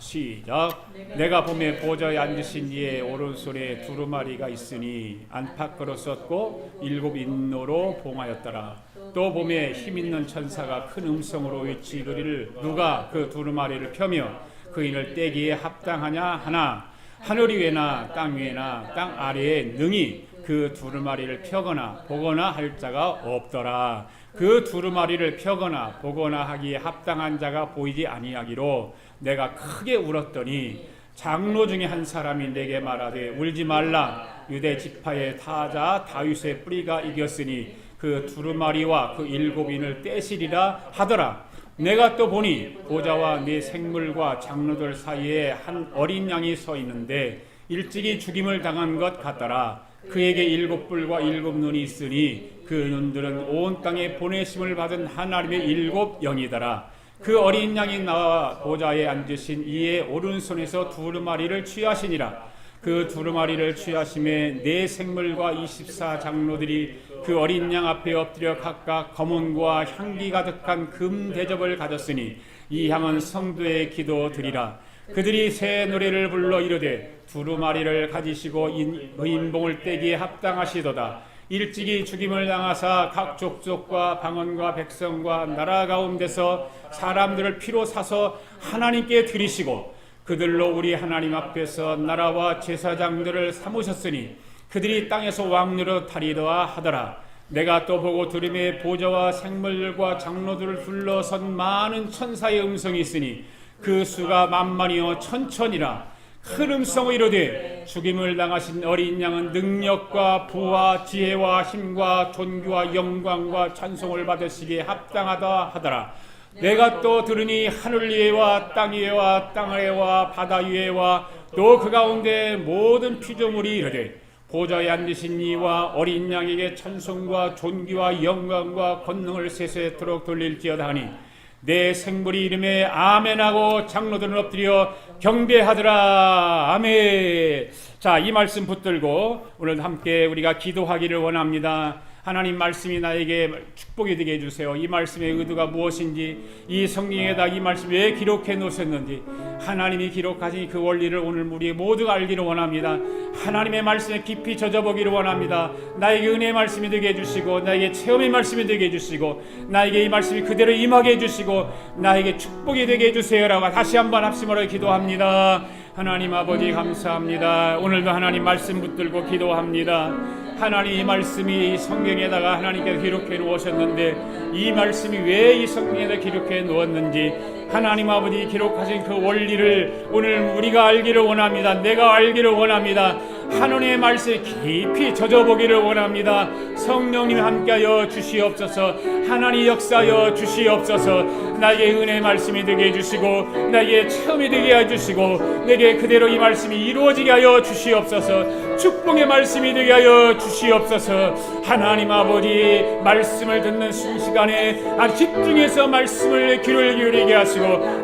시작. 내가 보매 보좌에 앉으신 이의 오른손에 두루마리가 있으니 안팎으로 썼고 7 인노로 봉하였더라. 또 보매 힘있는 천사가 큰 음성으로 외치기를 누가 그 두루마리를 펴며 그 인을 떼기에 합당하냐 하나 하늘 위에나 땅 위에나 땅 아래에 능히 그 두루마리를 펴거나 보거나 할 자가 없더라. 그 두루마리를 펴거나 보거나 하기에 합당한 자가 보이지 아니하기로 내가 크게 울었더니 장로 중에 한 사람이 내게 말하되 울지 말라. 유대 지파의 타자 다윗의 뿌리가 이겼으니 그 두루마리와 그 7인을 떼시리라 하더라. 내가 또 보니 보좌와 네 생물과 장로들 사이에 한 어린 양이 서 있는데 일찍이 죽임을 당한 것 같더라. 그에게 7뿔과 7눈이 있으니 그 눈들은 온 땅에 보내심을 받은 하나님의 7 영이더라. 그 어린 양이 나와 보좌에 앉으신 이의 오른손에서 두루마리를 취하시니라. 그 두루마리를 취하심에 네 생물과 24 장로들이 그 어린 양 앞에 엎드려 각각 검은과 향기 가득한 금 대접을 가졌으니 이 향은 성도의 기도 드리라. 그들이 새 노래를 불러 이르되 두루마리를 가지시고 인봉을 떼기에 합당하시도다. 일찍이 죽임을 당하사 각 족속과 방언과 백성과 나라 가운데서 사람들을 피로 사서 하나님께 드리시고 그들로 우리 하나님 앞에서 나라와 제사장들을 삼으셨으니 그들이 땅에서 왕노릇 하리라 하더라. 내가 또 보고 들음에 보좌와 생물과 장로들을 둘러선 많은 천사의 음성이 있으니 그 수가 만만이요 천천이라. 큰 음성으로 이르되 죽임을 당하신 어린 양은 능력과 부와 지혜와 힘과 존귀와 영광과 찬송을 받으시기에 합당하다 하더라. 내가 또 들으니 하늘 위에와 땅 위에와 땅 아래와 바다 위에와 또 그 가운데 모든 피조물이 이르되 보좌에 앉으신 이와 어린 양에게 찬송과 존귀와 영광과 권능을 세세토록 돌릴지어다 하니 내 생물이 이름에 아멘하고 장로들은 엎드려 경배하더라. 아멘. 자, 이 말씀 붙들고 오늘 함께 우리가 기도하기를 원합니다. 하나님 말씀이 나에게 축복이 되게 해주세요. 이 말씀의 의도가 무엇인지, 이 성경에다 이 말씀 왜 기록해 놓으셨는지, 하나님이 기록하신 그 원리를 오늘 우리 모두가 알기를 원합니다. 하나님의 말씀에 깊이 젖어보기를 원합니다. 나에게 은혜의 말씀이 되게 해주시고, 나에게 체험의 말씀이 되게 해주시고, 나에게 이 말씀이 그대로 임하게 해주시고, 나에게 축복이 되게 해주세요라고 다시 한번 합심으로 기도합니다. 하나님 아버지 감사합니다. 오늘도 하나님 말씀 붙들고 기도합니다. 하나님 이 말씀이 성경에다가 하나님께서 기록해 놓으셨는데 이 말씀이 왜 이 성경에다 기록해 놓았는지 하나님 아버지 기록하신 그 원리를 오늘 우리가 알기를 원합니다. 내가 알기를 원합니다. 하나님의 말씀에 깊이 젖어보기를 원합니다. 성령님 함께하여 주시옵소서. 하나님 역사하여 주시옵소서. 나에게 은혜의 말씀이 되게 해주시고 나에게 체험이 되게 해주시고 내게 그대로 이 말씀이 이루어지게 하여 주시옵소서. 축복의 말씀이 되게 하여 주시옵소서. 하나님 아버지 말씀을 듣는 순식간에 집중해서 말씀을 귀를 기울이게 하시고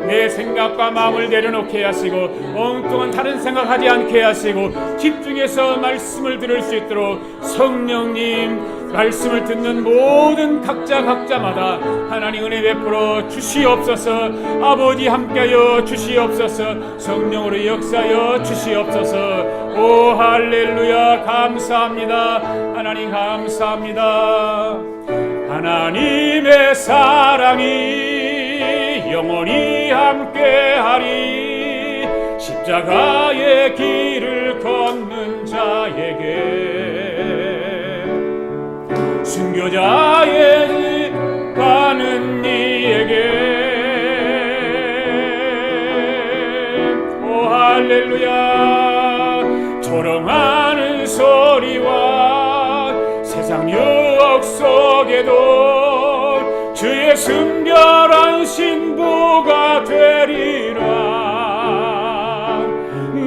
내 생각과 마음을 내려놓게 하시고 엉뚱한 다른 생각하지 않게 하시고 집중해서 말씀을 들을 수 있도록 성령님 말씀을 듣는 모든 각자마다 하나님 은혜 베풀어 주시옵소서. 아버지 함께하여 주시옵소서. 성령으로 역사하여 주시옵소서. 오 할렐루야 감사합니다. 하나님 감사합니다. 하나님의 사랑이 영원히 함께하리. 십자가의 길을 걷는 자에게 순교자의 가는 이에게 오 할렐루야 조롱하는 소리와 세상 유혹 속에도 주의 순결한 신부가 되리라.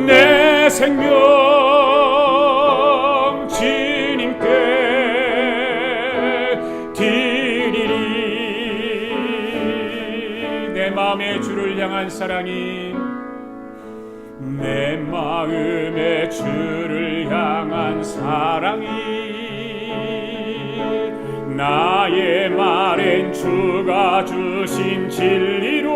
내 생명 마음의 주를 향한 사랑이 내 마음의 주를 향한 사랑이 나의 말엔 주가 주신 진리로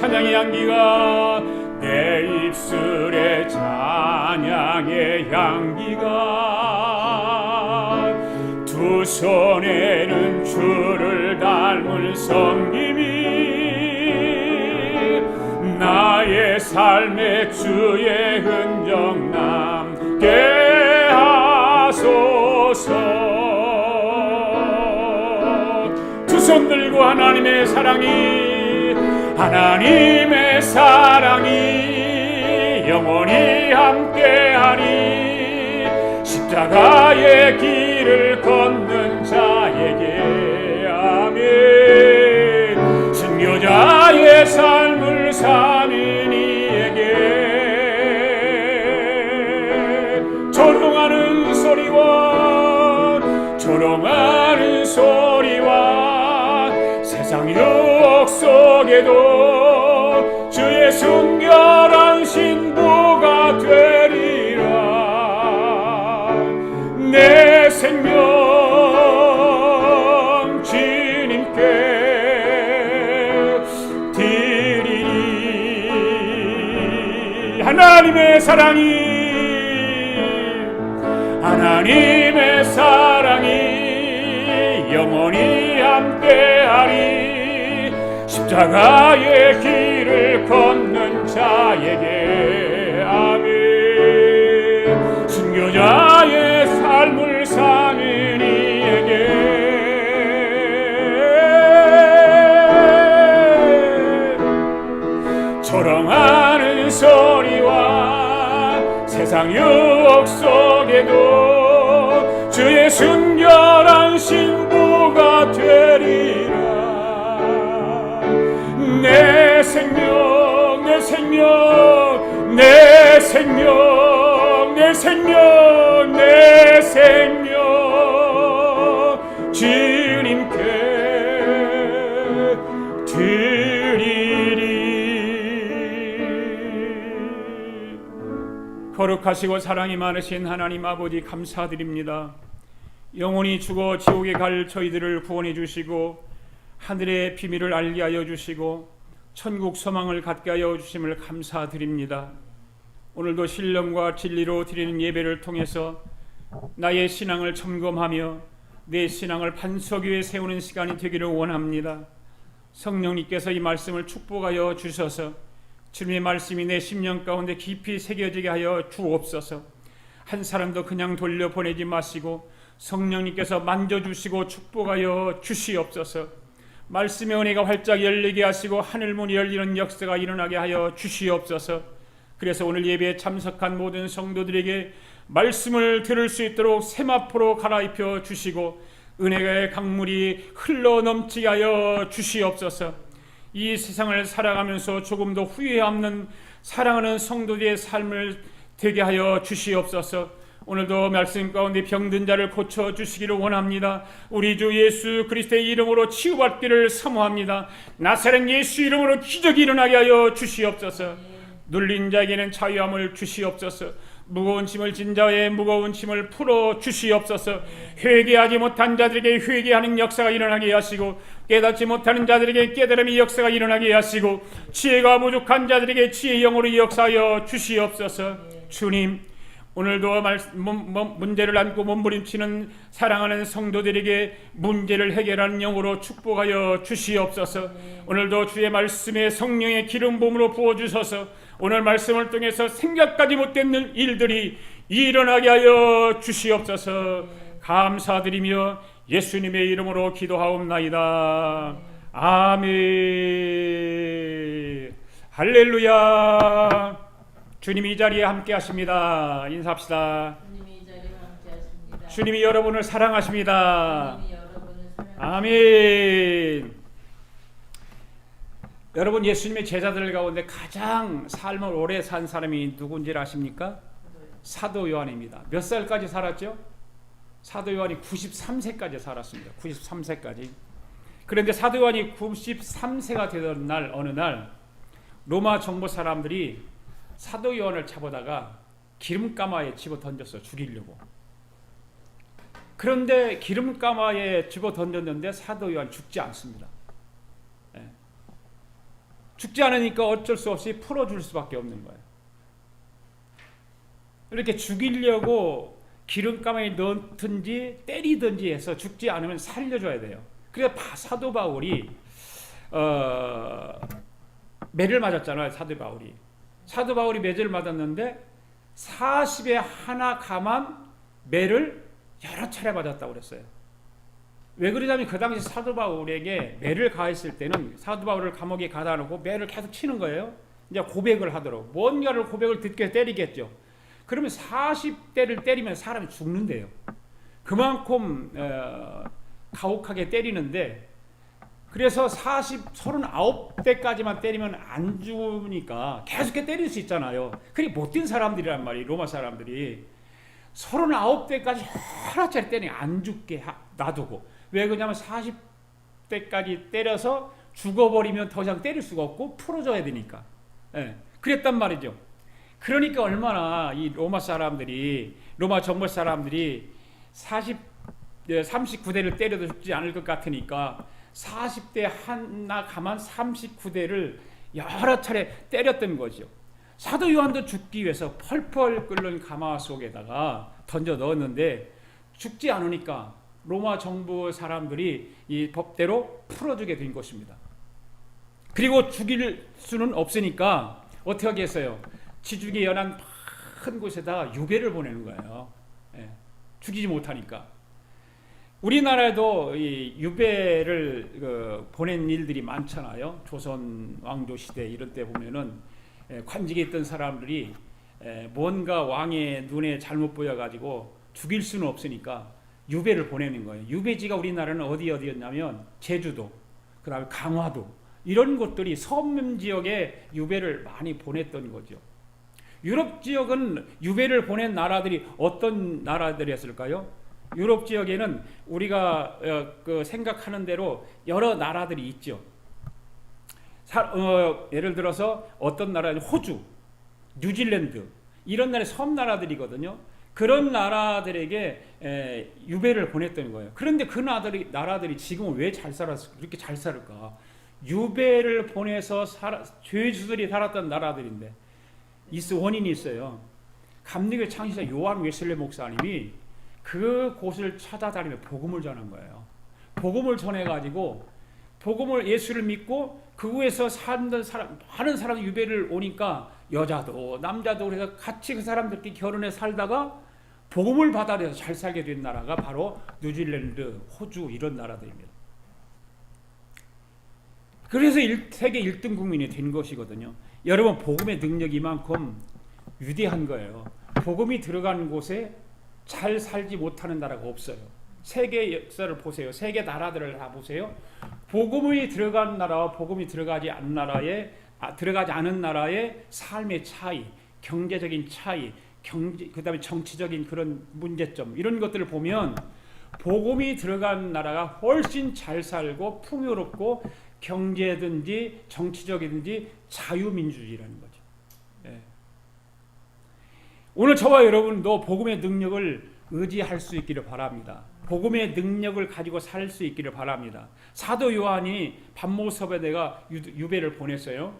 찬양의 향기가 내 입술에 찬양의 향기가 두 손에는 주를 닮은 섬김이 나의 삶에 주의 흔적 남게 하소서. 두 손 들고 하나님의 사랑이 영원히 함께하리. 십자가의 길을 걷는 자에게 아멘. 순교자의 삶을 사는 이에게 조롱하는 소리와 세상 유혹 속에도 주의 순결한 신부가 되리라. 내 생명 주님께 드리리. 하나님의 사랑이 영원히 함께하리. 십자가의 길을 걷는 자에게 아멘. 순교자의 삶을 사는 이에게 조롱하는 소리와 세상 유혹 속에도 주의 순결한 신부가 되리라. 내 생명 주님께 드리리. 거룩하시고 사랑이 많으신 하나님 아버지 감사드립니다. 영원히 죽어 지옥에 갈 저희들을 구원해 주시고 하늘의 비밀을 알게 하여 주시고 천국 소망을 갖게 하여 주심을 감사드립니다. 오늘도 신령과 진리로 드리는 예배를 통해서 나의 신앙을 점검하며 내 신앙을 반석 위에 세우는 시간이 되기를 원합니다. 성령님께서 이 말씀을 축복하여 주셔서 주님의 말씀이 내 심령 가운데 깊이 새겨지게 하여 주옵소서. 한 사람도 그냥 돌려보내지 마시고 성령님께서 만져주시고 축복하여 주시옵소서. 말씀의 은혜가 활짝 열리게 하시고 하늘문이 열리는 역사가 일어나게 하여 주시옵소서. 그래서 오늘 예배에 참석한 모든 성도들에게 말씀을 들을 수 있도록 세마포로 갈아입혀 주시고 은혜의 강물이 흘러넘치게 하여 주시옵소서. 이 세상을 살아가면서 조금도 후회 없는 사랑하는 성도들의 삶을 되게 하여 주시옵소서. 오늘도 말씀 가운데 병든 자를 고쳐주시기를 원합니다. 우리 주 예수 그리스도의 이름으로 치유받기를 사모합니다. 나사렛 예수 이름으로 기적이 일어나게 하여 주시옵소서. 눌린 자에게는 자유함을 주시옵소서. 무거운 짐을 진 자의 무거운 짐을 풀어 주시옵소서. 회개하지 못한 자들에게 회개하는 역사가 일어나게 하시고 깨닫지 못하는 자들에게 깨달음의 역사가 일어나게 하시고 지혜가 부족한 자들에게 지혜의 영으로 역사하여 주시옵소서. 주님, 오늘도 문제를 안고 몸부림치는 사랑하는 성도들에게 문제를 해결하는 영으로 축복하여 주시옵소서. 오늘도 주의 말씀에 성령의 기름 부음으로 부어주셔서 오늘 말씀을 통해서 생각하지 못했는 일들이 일어나게 하여 주시옵소서. 감사드리며 예수님의 이름으로 기도하옵나이다. 아멘. 할렐루야. 주님이 이 자리에 함께 하십니다. 인사합시다. 주님이 여러분을 사랑하십니다. 아멘. 여러분, 예수님의 제자들 가운데 가장 삶을 오래 산 사람이 누군지 아십니까? 사도 요한입니다. 몇 살까지 살았죠? 사도 요한이 93세까지 살았습니다. 93세까지. 그런데 사도 요한이 93세가 되던 날, 어느 날 로마 정부 사람들이 사도 요한을 잡아다가 기름가마에 집어 던졌어, 죽이려고. 그런데 기름가마에 집어 던졌는데 사도 요한 죽지 않습니다. 죽지 않으니까 어쩔 수 없이 풀어줄 수밖에 없는 거예요. 이렇게 죽이려고 기름감에 넣든지 때리든지 해서 죽지 않으면 살려줘야 돼요. 그래서 사도 바울이 매를 맞았잖아요. 사도 바울이 매를 맞았는데 40에 하나 감한 매를 여러 차례 맞았다고 그랬어요. 왜 그러냐면 그 당시 사도 바울에게 매를 가했을 때는 사도 바울을 감옥에 가다 놓고 매를 계속 치는 거예요. 이제 고백을 하도록 뭔가를 고백을 듣게 때리겠죠. 그러면 40대를 때리면 사람이 죽는데요. 그만큼 가혹하게 때리는데, 그래서 39대까지만 때리면 안 죽으니까 계속 때릴 수 있잖아요. 그게 못된 사람들이란 말이에요. 로마 사람들이 39대까지 여러 차례 때리면 안 죽게 놔두고, 왜 그러냐면 40대까지 때려서 죽어버리면 더 이상 때릴 수가 없고 풀어줘야 되니까. 그랬단 말이죠. 그러니까 얼마나 이 로마 정벌 사람들이 39대를 때려도 죽지 않을 것 같으니까 40대 하나 감한 39대를 여러 차례 때렸던 거죠. 사도 요한도 죽기 위해서 펄펄 끓는 가마 속에다가 던져 넣었는데 죽지 않으니까 로마 정부 사람들이 이 법대로 풀어주게 된 것입니다. 그리고 죽일 수는 없으니까 어떻게 하겠어요? 지중해 연안 큰 곳에다 유배를 보내는 거예요. 죽이지 못하니까. 우리나라에도 이 유배를 보낸 일들이 많잖아요. 조선 왕조 시대 이런 때 보면은 관직에 있던 사람들이 뭔가 왕의 눈에 잘못 보여가지고 죽일 수는 없으니까 유배를 보내는 거예요. 유배지가 우리나라는 어디였냐면 제주도, 그 다음에 강화도 이런 곳들이 섬 지역에 유배를 많이 보냈던 거죠. 유럽 지역은 유배를 보낸 나라들이 어떤 나라들이었을까요? 유럽 지역에는 우리가 생각하는 대로 여러 나라들이 있죠. 예를 들어서 어떤 나라는 호주, 뉴질랜드 이런 나라의 섬 나라들이거든요. 그런 나라들에게 유배를 보냈던 거예요. 그런데 그 나라들이 지금은 왜 그렇게 잘 살을까? 유배를 보내서 죄수들이 살았던 나라들인데 원인이 있어요. 감리교 창시자 요한 웨슬레 목사님이 그 곳을 찾아다니며 복음을 전한 거예요. 복음을 전해가지고 예수를 믿고 그 후에서 살던 많은 사람 유배를 오니까 여자도 남자도 그래서 같이 그 사람들끼리 결혼해 살다가 복음을 받아들여서 잘 살게 된 나라가 바로 뉴질랜드, 호주 이런 나라들입니다. 그래서 세계 1등 국민이 된 것이거든요. 여러분, 복음의 능력이 이만큼 위대한 거예요. 복음이 들어간 곳에 잘 살지 못하는 나라가 없어요. 세계 역사를 보세요. 세계 나라들을 다 보세요. 복음이 들어간 나라와 복음이 들어가지 않은 나라의 삶의 차이, 경제적인 차이, 그다음에 정치적인 그런 문제점 이런 것들을 보면 복음이 들어간 나라가 훨씬 잘 살고 풍요롭고 경제든지 정치적이든지 자유민주주의라는 거죠. 오늘 저와 여러분도 복음의 능력을 의지할 수 있기를 바랍니다. 복음의 능력을 가지고 살 수 있기를 바랍니다. 사도 요한이 반모섬에다가 유배를 보냈어요.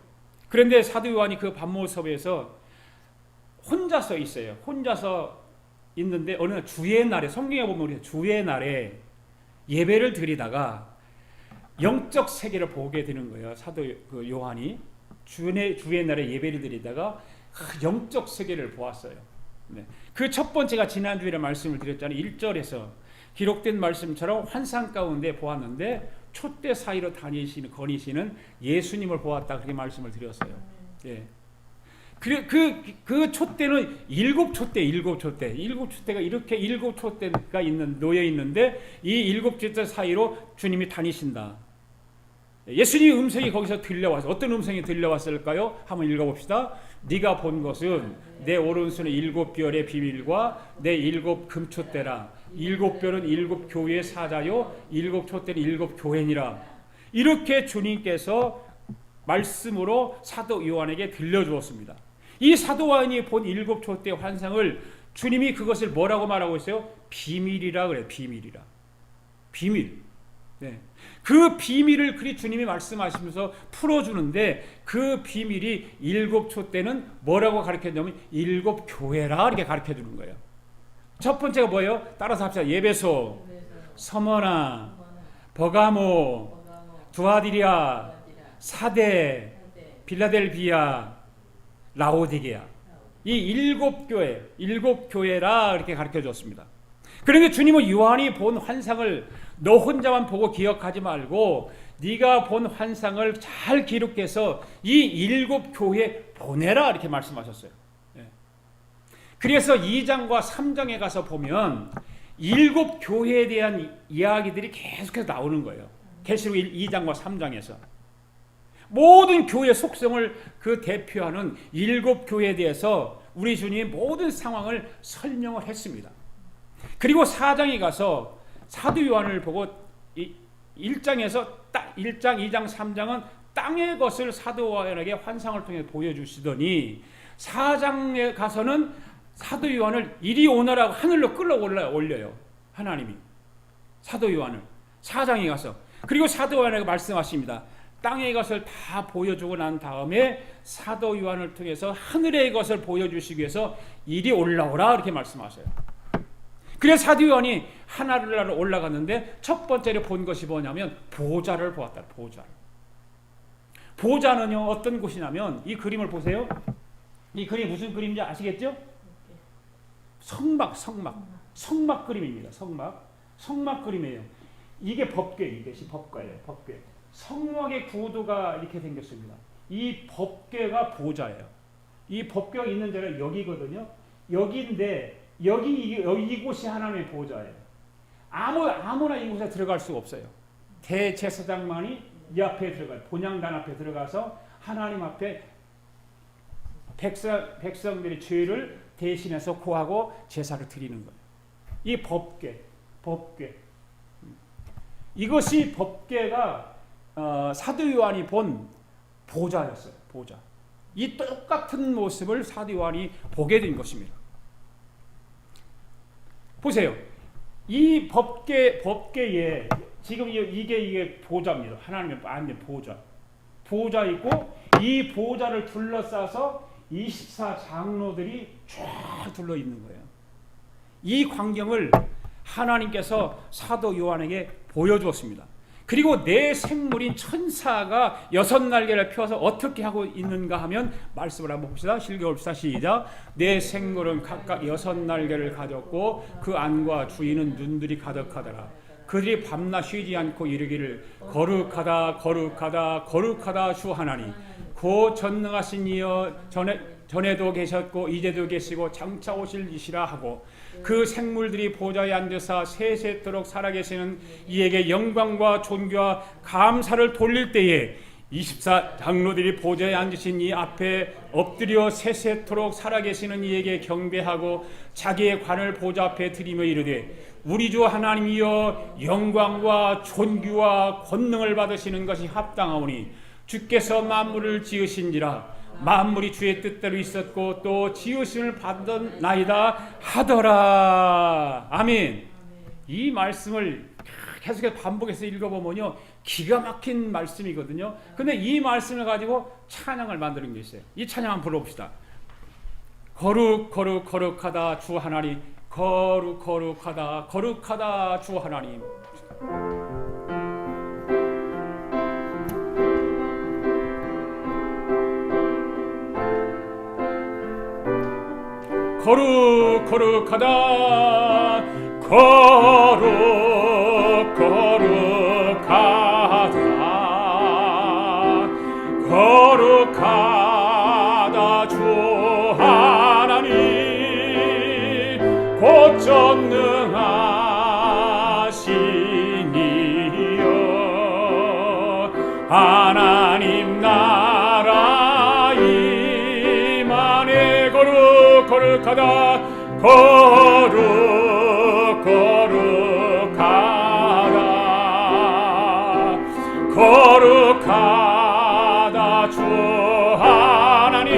그런데 사도 요한이 그 반모섬에서 혼자서 있어요. 혼자서 있는데 어느 날 주의 날에, 성경에 보면 우리 주의 날에 예배를 드리다가 영적 세계를 보게 되는 거예요. 사도 요한이 주의 날에 예배를 드리다가 영적 세계를 보았어요. 그 첫 번째가 지난주에 말씀을 드렸잖아요. 1절에서 기록된 말씀처럼 환상 가운데 보았는데 촛대 사이로 거니시는 예수님을 보았다, 그렇게 말씀을 드렸어요. 그 촛대는 일곱 촛대가 이렇게 일곱 촛대가 놓여 있는데 이 일곱 촛대 사이로 주님이 다니신다. 예수님의 음성이 거기서 들려왔어요. 어떤 음성이 들려왔을까요? 한번 읽어봅시다. 네가 본 것은 내 오른손의 일곱 별의 비밀과 내 일곱 금촛대라. 일곱 별은 일곱 교회의 사자요 일곱 촛대는 일곱 교회니라. 이렇게 주님께서 말씀으로 사도 요한에게 들려주었습니다. 이 사도 요한이 본 일곱 촛대 환상을 주님이 그것을 뭐라고 말하고 있어요? 비밀이라 그래요. 비밀. 네. 그 비밀을 그리 주님이 말씀하시면서 풀어주는데 그 비밀이 일곱 초 때는 뭐라고 가르쳐주냐면 일곱 교회라 이렇게 가르쳐주는 거예요. 첫 번째가 뭐예요? 따라서 합시다. 예배소, 서머나, 버가모, 두아디리아, 사대, 빌라델비아, 라오디게아. 이 일곱 교회라 이렇게 가르쳐줬습니다. 그런데 주님은 요한이 본 환상을 너 혼자만 보고 기억하지 말고 네가 본 환상을 잘 기록해서 이 일곱 교회에 보내라 이렇게 말씀하셨어요. 그래서 2장과 3장에 가서 보면 일곱 교회에 대한 이야기들이 계속해서 나오는 거예요. 계시록 2장과 3장에서 모든 교회 속성을 그 대표하는 일곱 교회에 대해서 우리 주님이 모든 상황을 설명을 했습니다. 그리고 4장에 가서 사도 요한을 보고 1장에서 1장, 2장, 3장은 땅의 것을 사도 요한에게 환상을 통해 보여주시더니 4장에 가서는 사도 요한을 이리 오너라고 하늘로 끌어올려요. 하나님이 사도 요한을 4장에 가서. 그리고 사도 요한에게 말씀하십니다. 땅의 것을 다 보여주고 난 다음에 사도 요한을 통해서 하늘의 것을 보여주시기 위해서 이리 올라오라 이렇게 말씀하세요. 그래서 사도 요한이 하늘나라로 올라갔는데 첫 번째로 본 것이 뭐냐면 보좌를 보았다. 보좌는요 어떤 곳이냐면 이 그림을 보세요. 이 그림이 무슨 그림인지 아시겠죠? 성막 그림입니다. 성막 그림이에요. 이게 이것이 법궤예요. 법궤. 성막의 구도가 이렇게 생겼습니다. 이 법궤가 보좌예요. 이 법궤가 있는 데가 여기거든요. 여기인데 이곳이 하나님의 보좌예요. 아무나 이곳에 들어갈 수가 없어요. 대제사장만이 이 앞에 들어가요. 본향단 앞에 들어가서 하나님 앞에 백성들의 죄를 대신해서 고하고 제사를 드리는 거예요. 이 법궤. 이것이 법궤가 사도 요한이 본 보좌였어요. 보좌. 이 똑같은 모습을 사도 요한이 보게 된 것입니다. 보세요. 이 법궤에 지금 이게 보좌입니다. 하나님의 완전 보좌 있고 이 보좌를 둘러싸서 24장로들이 쫙 둘러 있는 거예요. 이 광경을 하나님께서 사도 요한에게 보여주었습니다. 그리고 내 생물인 천사가 6날개를 펴서 어떻게 하고 있는가 하면 말씀을 한번 봅시다. 읽어봅시다. 시작. 내 생물은 각각 6날개를 가졌고 그 안과 주인은 눈들이 가득하더라. 그들이 밤낮 쉬지 않고 이르기를 거룩하다 주 하나님 고 전능하신 이여 전에도 계셨고 이제도 계시고 장차 오실 이시라 하고 그 생물들이 보좌에 앉으사 세세토록 살아계시는 이에게 영광과 존귀와 감사를 돌릴 때에 24장로들이 보좌에 앉으신 이 앞에 엎드려 세세토록 살아계시는 이에게 경배하고 자기의 관을 보좌 앞에 드리며 이르되 우리 주 하나님이여 영광과 존귀와 권능을 받으시는 것이 합당하오니 주께서 만물을 지으신지라 만물이 주의 뜻대로 있었고 또 지으심을 받던 나이다 하더라. 아멘. 이 말씀을 계속해서 반복해서 읽어보면요 기가 막힌 말씀이거든요. 근데 이 말씀을 가지고 찬양을 만드는 게 있어요. 이 찬양 한번 불러봅시다. 거룩하다 주 하나님 거룩하다 주 하나님. 거룩하다 주 하나님 곧 전능하신 이여 하나님 나라 임하네 거룩하다 주 하나님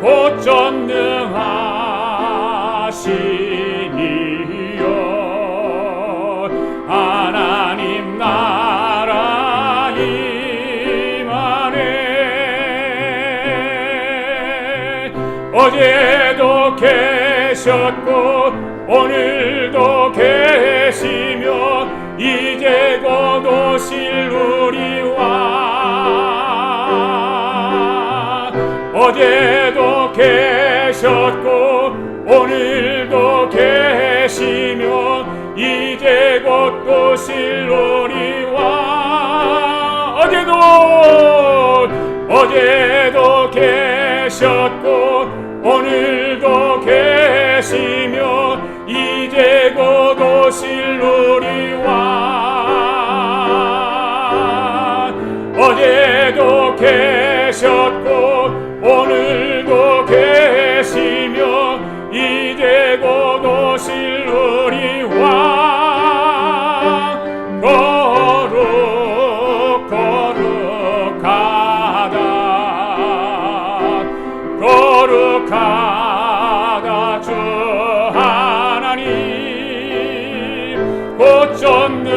곧 전능하신 이여 하나님 어제도 계셨고 오늘도 계시며 이제 곧 오실 우리 왕. 어제도 계셨고 오늘도 계시며 이제 곧 오실 우리 왕. 어제도 계셨고 오늘도 계시며 이제 곧 오실 우리 왕. 어제도 계셨고 오늘도 계시며 이제 곧 오실 우리 왕. 거룩 거룩하다 거룩하다 주 하나님 곧 전능하시니요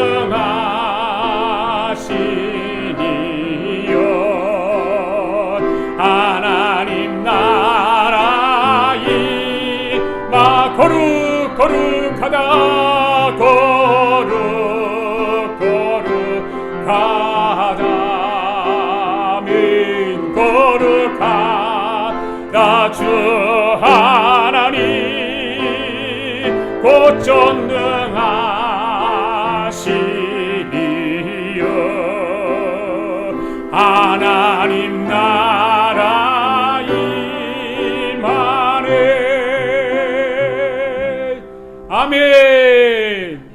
하나님 나라이 마 거룩하다 거룩하다 민 거룩하다 주 하나님 곧 전능하시니요 하나님 나라 임하네. 아멘.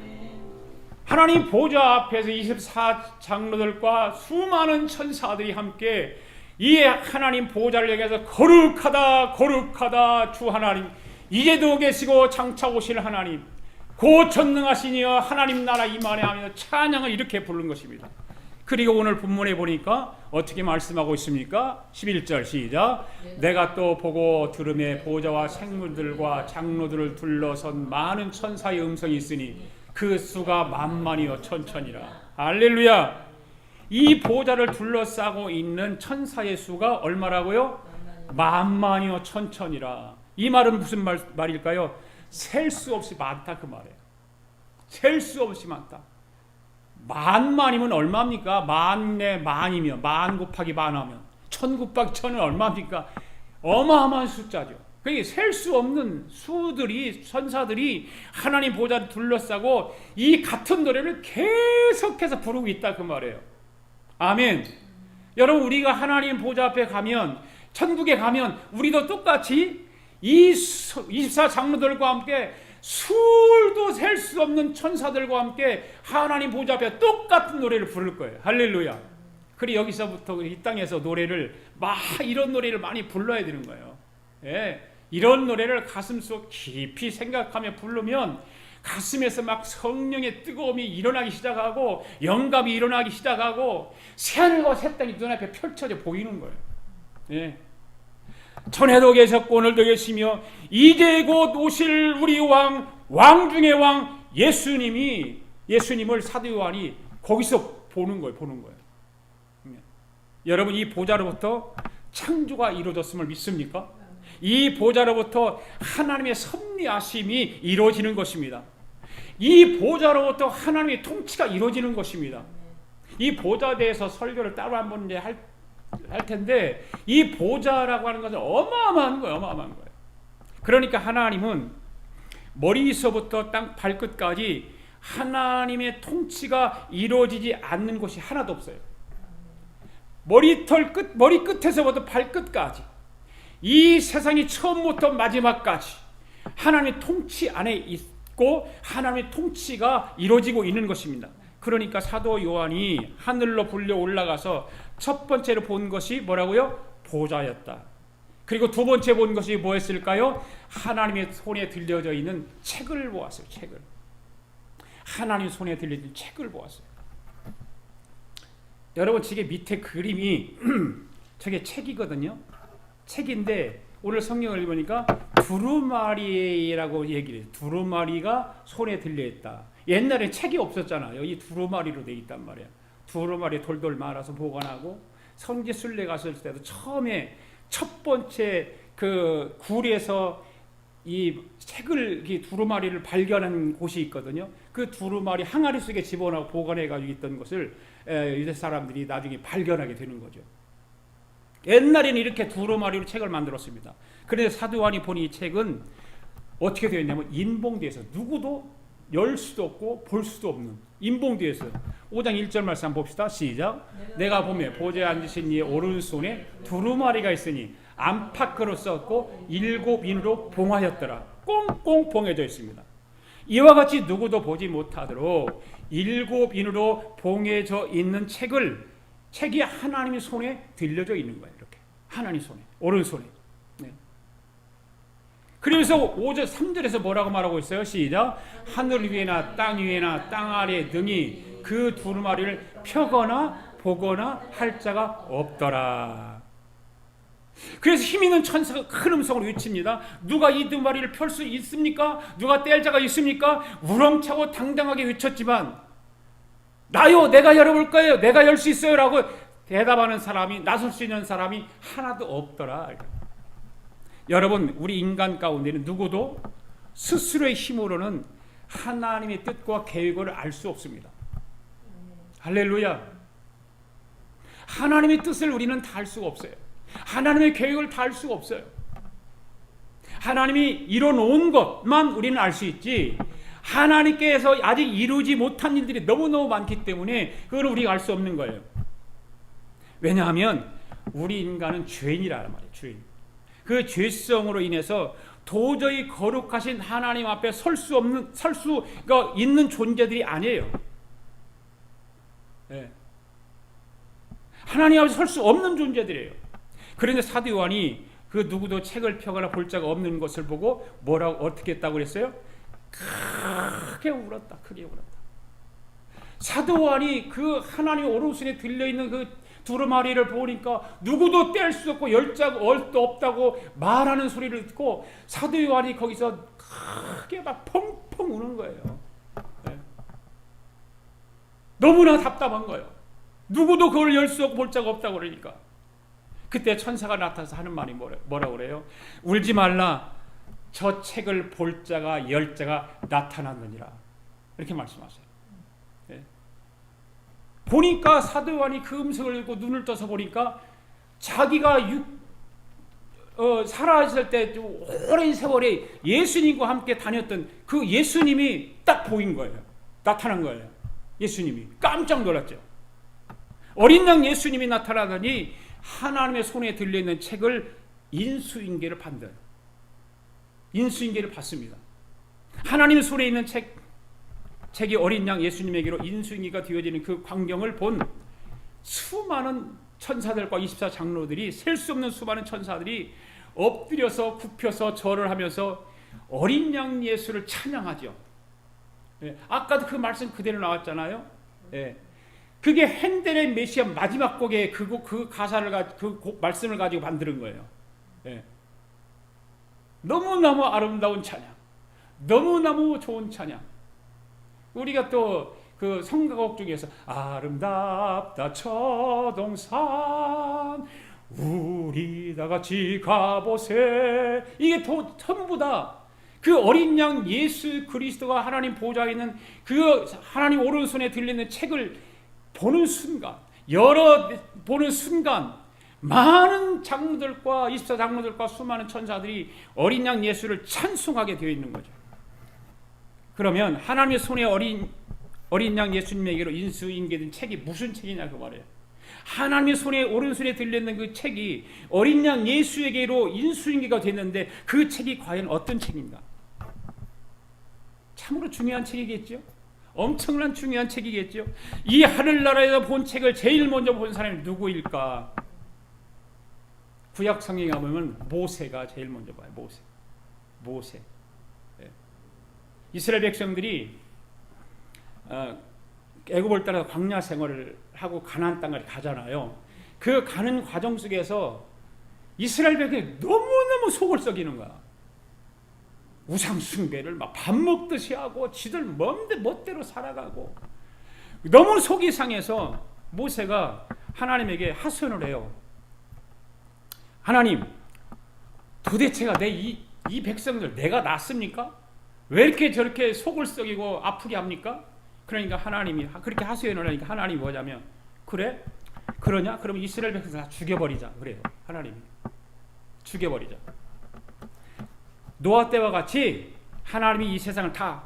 하나님 보좌 앞에서 24장로들과 수많은 천사들이 함께 이 하나님 보좌를 얘기해서 거룩하다 거룩하다 주 하나님 이제도 계시고 장차 오실 하나님 곧 전능하시니여 하나님 나라 임하네 하며 찬양을 이렇게 부른 것입니다. 그리고 오늘 본문에 보니까 어떻게 말씀하고 있습니까? 11절 시작. 내가 또 보고 들음에 보좌와 생물들과 장로들을 둘러선 많은 천사의 음성이 있으니 그 수가 만만이요 천천이라. 할렐루야. 이 보좌를 둘러싸고 있는 천사의 수가 얼마라고요? 만만이요 천천이라. 이 말은 무슨 말일까요? 셀 수 없이 많다 그 말이에요. 셀 수 없이 많다. 만만이면 얼마입니까? 만에 만이면 만 곱하기 만하면 천 곱하기 천은 얼마입니까? 어마어마한 숫자죠. 그게 셀 수 없는 수들이 천사들이 하나님 보좌를 둘러싸고 이 같은 노래를 계속해서 부르고 있다 그 말이에요. 아멘. 여러분 우리가 하나님 보좌 앞에 가면 천국에 가면 우리도 똑같이 이 24장로들과 함께 술도 셀 수 없는 천사들과 함께 하나님 보좌 앞에 똑같은 노래를 부를 거예요. 할렐루야. 그리고 여기서부터 이 땅에서 노래를 이런 노래를 많이 불러야 되는 거예요. 예, 이런 노래를 가슴속 깊이 생각하며 부르면 가슴에서 막 성령의 뜨거움이 일어나기 시작하고 영감이 일어나기 시작하고 새하늘과 새 땅이 눈앞에 펼쳐져 보이는 거예요. 예. 전에도 계셨고 오늘도 계시며 이제 곧 오실 우리 왕 중의 왕 예수님을 사도 요한이 거기서 보는 거예요. 여러분 이 보좌로부터 창조가 이루어졌음을 믿습니까? 이 보좌로부터 하나님의 섭리하심이 이루어지는 것입니다. 이 보좌로부터 하나님의 통치가 이루어지는 것입니다. 이 보좌에 대해서 설교를 따로 한번 이제 할 텐데 이 보좌라고 하는 것은 어마어마한 거예요. 그러니까 하나님은 머리서부터 땅 발끝까지 하나님의 통치가 이루어지지 않는 곳이 하나도 없어요. 머리 끝에서부터 발끝까지 이 세상이 처음부터 마지막까지 하나님의 통치 안에 있고 하나님의 통치가 이루어지고 있는 것입니다. 그러니까 사도 요한이 하늘로 불려 올라가서 첫 번째로 본 것이 뭐라고요? 보좌였다. 그리고 두 번째 본 것이 뭐였을까요? 하나님의 손에 들려져 있는 책을 보았어요. 책을. 하나님 손에 들려진 책을 보았어요. 여러분 저게 밑에 그림이 저게 책이거든요. 책인데 오늘 성경을 읽으니까 두루마리라고 얘기를 해요. 두루마리가 손에 들려있다. 옛날에 책이 없었잖아요. 이 두루마리로 돼 있단 말이에요. 두루마리 돌돌 말아서 보관하고 성지 순례 갔을 때도 처음에 첫 번째 그 굴에서 이 책을 두루마리를 발견한 곳이 있거든요. 그 두루마리 항아리 속에 집어넣고 보관해 가지고 있던 것을 유대 사람들이 나중에 발견하게 되는 거죠. 옛날에는 이렇게 두루마리로 책을 만들었습니다. 그런데 사도 요한이 보니 이 책은 어떻게 되어 있냐면 인봉되어 있어요. 누구도 열 수도 없고 볼 수도 없는 인봉되어 있어요. 5장 1절 말씀 한번 봅시다. 시작. 내가 보매 보좌에 앉으신 이의 오른손에 두루마리가 있으니 안팎으로 썼고 7인으로 봉하였더라. 꽁꽁 봉해져 있습니다. 이와 같이 누구도 보지 못하도록 7인으로 봉해져 있는 책이 하나님의 손에 들려져 있는 거예요. 이렇게 하나님 손에, 오른손에. 네. 그래서 5절 3절에서 뭐라고 말하고 있어요? 시작. 하늘 위에나 땅 위에나 땅 아래 등이 그 두루마리를 펴거나 보거나 할 자가 없더라. 그래서 힘있는 천사가 큰 음성으로 외칩니다. 누가 이 두루마리를 펼 수 있습니까? 누가 뗄 자가 있습니까? 우렁차고 당당하게 외쳤지만 나요, 내가 열어볼까요? 내가 열 수 있어요 라고 대답하는 사람이, 나설 수 있는 사람이 하나도 없더라. 여러분, 우리 인간 가운데는 누구도 스스로의 힘으로는 하나님의 뜻과 계획을 알 수 없습니다. 할렐루야. 하나님의 뜻을 우리는 다 알 수가 없어요. 하나님의 계획을 다 알 수가 없어요. 하나님이 이뤄놓은 것만 우리는 알 수 있지, 하나님께서 아직 이루지 못한 일들이 너무너무 많기 때문에 그걸 우리가 알 수 없는 거예요. 왜냐하면 우리 인간은 죄인이라는 말이에요. 죄인. 그 죄성으로 인해서 도저히 거룩하신 하나님 앞에 설 수가 있는 존재들이 아니에요. 네. 하나님 앞에 설 수 없는 존재들이에요. 그런데 사도 요한이 그 누구도 책을 펴거나 볼 자가 없는 것을 보고 어떻게 했다고 그랬어요? 크게 울었다. 크게 울었다. 사도 요한이 그 하나님의 오른손에 들려있는 그 두루마리를 보니까 누구도 뗄 수 없고 열 자가 없다고 말하는 소리를 듣고 사도 요한이 거기서 크게 막 펑펑 우는 거예요. 네. 너무나 답답한 거예요. 누구도 그걸 열 수 없고 볼 자가 없다고 그러니까. 그때 천사가 나타나서 하는 말이 뭐라고 그래요? 울지 말라. 저 책을 볼 자가 열 자가 나타났느니라. 이렇게 말씀하세요. 네. 보니까 사도 요한이 그 음성을 읽고 눈을 떠서 보니까 자기가 살아있을 때 오랜 세월에 예수님과 함께 다녔던 그 예수님이 딱 보인 거예요. 나타난 거예요. 예수님이. 깜짝 놀랐죠. 어린 양 예수님이 나타나더니 하나님의 손에 들려있는 책을 인수인계를 받는, 인수인계를 받습니다. 하나님의 손에 있는 책이 어린 양 예수님에게로 인수인계가 되어지는 그 광경을 본 수많은 천사들과 24장로들이, 셀 수 없는 수많은 천사들이 엎드려서 굽혀서 절을 하면서 어린 양 예수를 찬양하죠. 예, 아까도 그 말씀 그대로 나왔잖아요. 예. 그게 핸델의 메시아 마지막 곡에 그 가사를 그 말씀을 가지고 만드는 거예요. 예. 너무너무 아름다운 찬양, 너무너무 좋은 찬양. 우리가 또 그 성가곡 중에서 아름답다 처동산 우리 다 같이 가보세, 이게 전부 다 그 어린 양 예수 그리스도가 하나님 보좌에 있는 그 하나님 오른손에 들리는 책을 보는 순간, 보는 순간 많은 장로들과 24장로들과 수많은 천사들이 어린 양 예수를 찬송하게 되어 있는 거죠. 그러면 하나님의 손에 어린 양 예수님에게로 인수인계된 책이 무슨 책이냐고 말해요. 하나님의 손에 오른손에 들려있는 그 책이 어린 양 예수에게로 인수인계가 됐는데 그 책이 과연 어떤 책인가? 참으로 중요한 책이겠죠. 엄청난 중요한 책이겠죠. 이 하늘나라에서 본 책을 제일 먼저 본 사람이 누구일까? 구약 성경에 가보면 모세가 제일 먼저 봐요. 모세. 네. 이스라엘 백성들이 애굽을 따라서 광야 생활을 하고 가나안 땅을 가잖아요. 그 가는 과정 속에서 이스라엘 백성이 너무너무 속을 썩이는 거야. 우상 숭배를 막 밥 먹듯이 하고 지들 멋대로 살아가고 너무 속이 상해서 모세가 하나님에게 하소연을 해요. 하나님, 도대체가 이 백성들 내가 낳습니까? 왜 이렇게 저렇게 속을 썩이고 아프게 합니까? 그러니까 하나님이 그렇게 하소연을 하니까 하나님이 뭐냐면 그래? 그러냐? 그럼 이스라엘 백성들 다 죽여버리자 그래요. 하나님이 죽여버리자. 노아 때와 같이 하나님이 이 세상을 다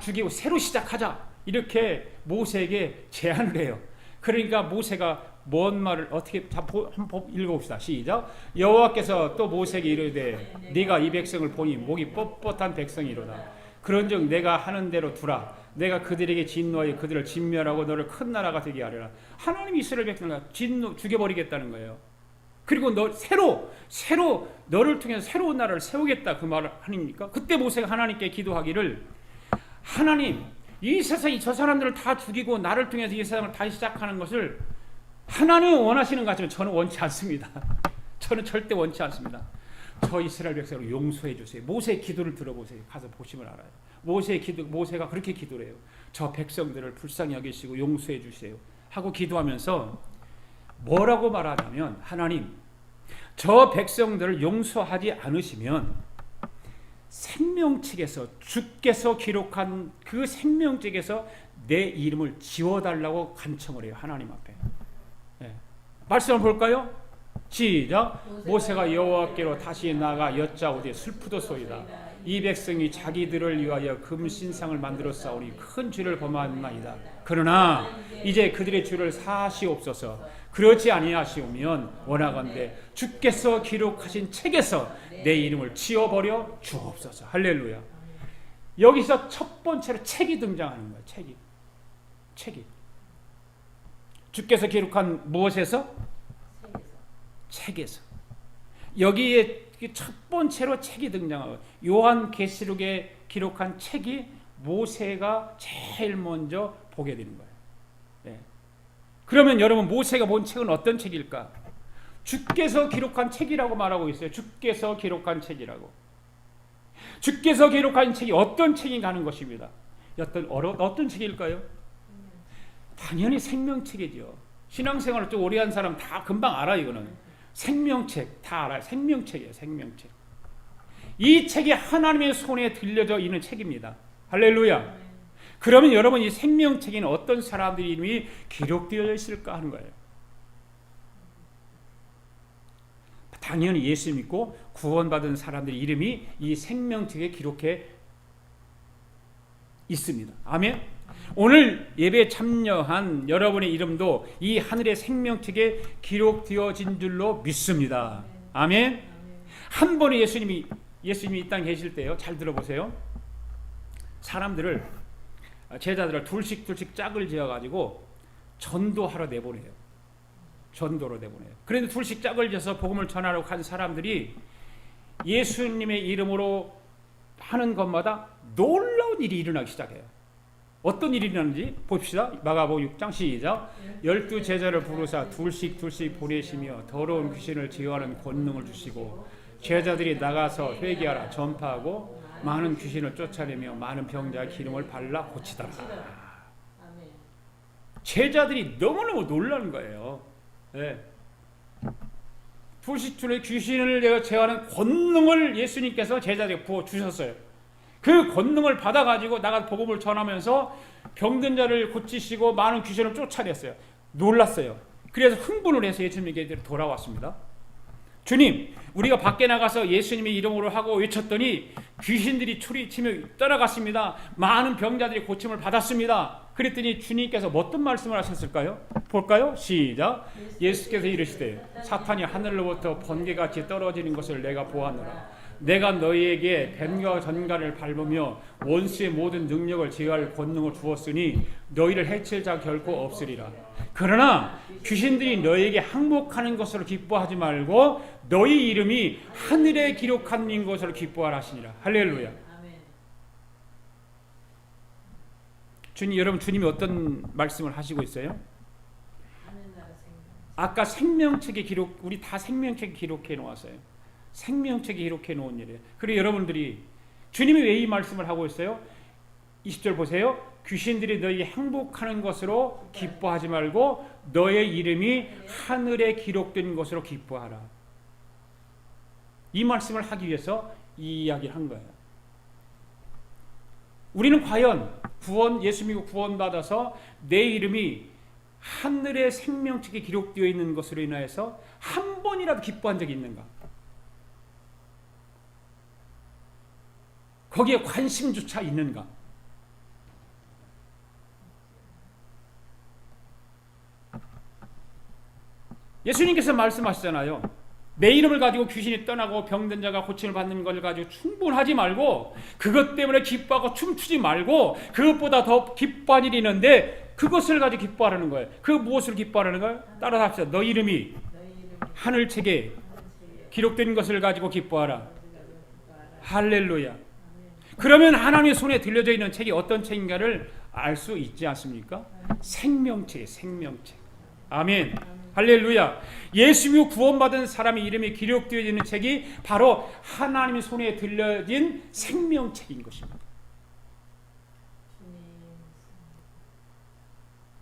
죽이고 새로 시작하자 이렇게 모세에게 제안을 해요. 그러니까 모세가 뭔 말을 어떻게 한번 읽어봅시다. 시작. 여호와께서 또 모세에게 이르되 네가 이 백성을 보니 목이 뻣뻣한 백성이로다. 그런즉 내가 하는 대로 두라. 내가 그들에게 진노하여 그들을 진멸하고 너를 큰 나라가 되게 하리라. 하나님이 이스라엘 백성을 죽여버리겠다는 거예요. 그리고 너 새로 너를 통해서 새로운 나라를 세우겠다 그 말을 하니까 그때 모세가 하나님께 기도하기를 하나님 이 세상이 저 사람들을 다 죽이고 나를 통해서 이 세상을 다시 시작하는 것을 하나님은 원하시는 것 같지만 저는 원치 않습니다. 저는 절대 원치 않습니다. 저 이스라엘 백성을 용서해 주세요. 모세의 기도를 들어보세요. 가서 보시면 알아요. 모세가 그렇게 기도를 해요. 저 백성들을 불쌍히 여기시고 용서해 주세요 하고 기도하면서 뭐라고 말하냐면 하나님 저 백성들을 용서하지 않으시면 생명책에서 주께서 기록한 그 생명책에서 내 이름을 지워달라고 간청을 해요. 하나님 앞에. 네. 말씀을 볼까요? 시작. 모세가 여호와께로 다시 나가 여짜오되 슬프도소이다. 이 백성이 자기들을 위하여 금신상을 만들어 싸우니 큰 죄를 범하나이다. 그러나 이제 그들의 죄를 사하시옵소서. 그렇지 아니하시오면 원하건대 주께서 기록하신 책에서 내 이름을 지워버려 주옵소서. 할렐루야. 여기서 첫 번째로 책이 등장하는 거예요. 책이. 주께서 기록한 무엇에서? 책에서. 여기에 첫 번째로 책이 등장하고 요한계시록에 기록한 책이 모세가 제일 먼저 보게 되는 거예요. 네. 그러면 여러분 모세가 본 책은 어떤 책일까? 주께서 기록한 책이라고 말하고 있어요. 주께서 기록한 책이라고. 주께서 기록한 책이 어떤 책인가 하는 것입니다. 어떤 책일까요? 당연히 생명책이죠. 신앙생활을 좀 오래 한 사람 다 금방 알아요. 이거는 생명책 다 알아요. 생명책이에요. 생명책. 이 책이 하나님의 손에 들려져 있는 책입니다. 할렐루야. 그러면 여러분 이 생명책에는 어떤 사람들의 이름이 기록되어 있을까 하는 거예요. 당연히 예수 믿고 구원받은 사람들의 이름이 이 생명책에 기록해 있습니다. 아멘. 오늘 예배에 참여한 여러분의 이름도 이 하늘의 생명책에 기록되어진 줄로 믿습니다. 아멘. 한 번에 예수님이 이 땅에 계실 때요. 잘 들어보세요. 제자들을 둘씩 짝을 지어가지고 전도하러 내보내요. 전도로 내보내요. 그런데 둘씩 짝을 지어서 복음을 전하러 간 사람들이 예수님의 이름으로 하는 것마다 놀라운 일이 일어나기 시작해요. 어떤 일이 일어나는지 봅시다. 마가복음 6장 시작. 12 제자를 부르사 둘씩 보내시며 더러운 귀신을 제어하는 권능을 주시고 제자들이 나가서 회개하라 전파하고 많은 귀신을 쫓아내며 많은 병자의 기름을 발라 고치더라. 제자들이 너무너무 놀라는 거예요. 네. 불식줄의 귀신을 제어하는 권능을 예수님께서 제자들에게 부어주셨어요. 그 권능을 받아가지고 나가 복음을 전하면서 병든 자를 고치시고 많은 귀신을 쫓아냈어요. 놀랐어요. 그래서 흥분을 해서 예수님에게 돌아왔습니다. 주님, 우리가 밖에 나가서 예수님의 이름으로 하고 외쳤더니 귀신들이 소리치며 떠나갔습니다. 많은 병자들이 고침을 받았습니다. 그랬더니 주님께서 어떤 말씀을 하셨을까요? 볼까요? 시작. 예수께서 이르시되 사탄이 하늘로부터 번개같이 떨어지는 것을 내가 보았노라. 내가 너희에게 뱀과 전갈을 밟으며 원수의 모든 능력을 제어할 권능을 주었으니 너희를 해칠 자 결코 없으리라. 그러나 귀신들이 너희에게 항복하는 것으로 기뻐하지 말고 너희 이름이 하늘에 기록한 것으로 기뻐하라 하시니라. 할렐루야. 여러분 주님이 어떤 말씀을 하시고 있어요? 아까 생명책에 우리 다 생명책에 기록해 놓았어요. 생명책에 기록해 놓은 일이에요. 그리고 여러분들이 주님이 왜 이 말씀을 하고 있어요? 20절 보세요. 귀신들이 너희 행복하는 것으로 기뻐하지 말고 너의 이름이 하늘에 기록된 것으로 기뻐하라. 이 말씀을 하기 위해서 이 이야기를 한 거예요. 우리는 과연 예수 믿고 구원받아서 내 이름이 하늘의 생명책에 기록되어 있는 것으로 인하여서 한 번이라도 기뻐한 적이 있는가? 거기에 관심조차 있는가? 예수님께서 말씀하시잖아요. 내 이름을 가지고 귀신이 떠나고 병든 자가 고침을 받는 걸 가지고 충분하지 말고 그것 때문에 기뻐하고 춤추지 말고 그것보다 더 기뻐한 일이 있는데 그것을 가지고 기뻐하라는 거예요. 그 무엇을 기뻐하라는 거예요? 따라서 합시다. 너 이름이 하늘책에 기록된 것을 가지고 기뻐하라. 할렐루야. 그러면 하나님의 손에 들려져 있는 책이 어떤 책인가를 알 수 있지 않습니까? 생명책이에요. 생명책. 아멘. 할렐루야. 예수 믿고 구원받은 사람의 이름이 기록되어 있는 책이 바로 하나님의 손에 들려진 생명책인 것입니다.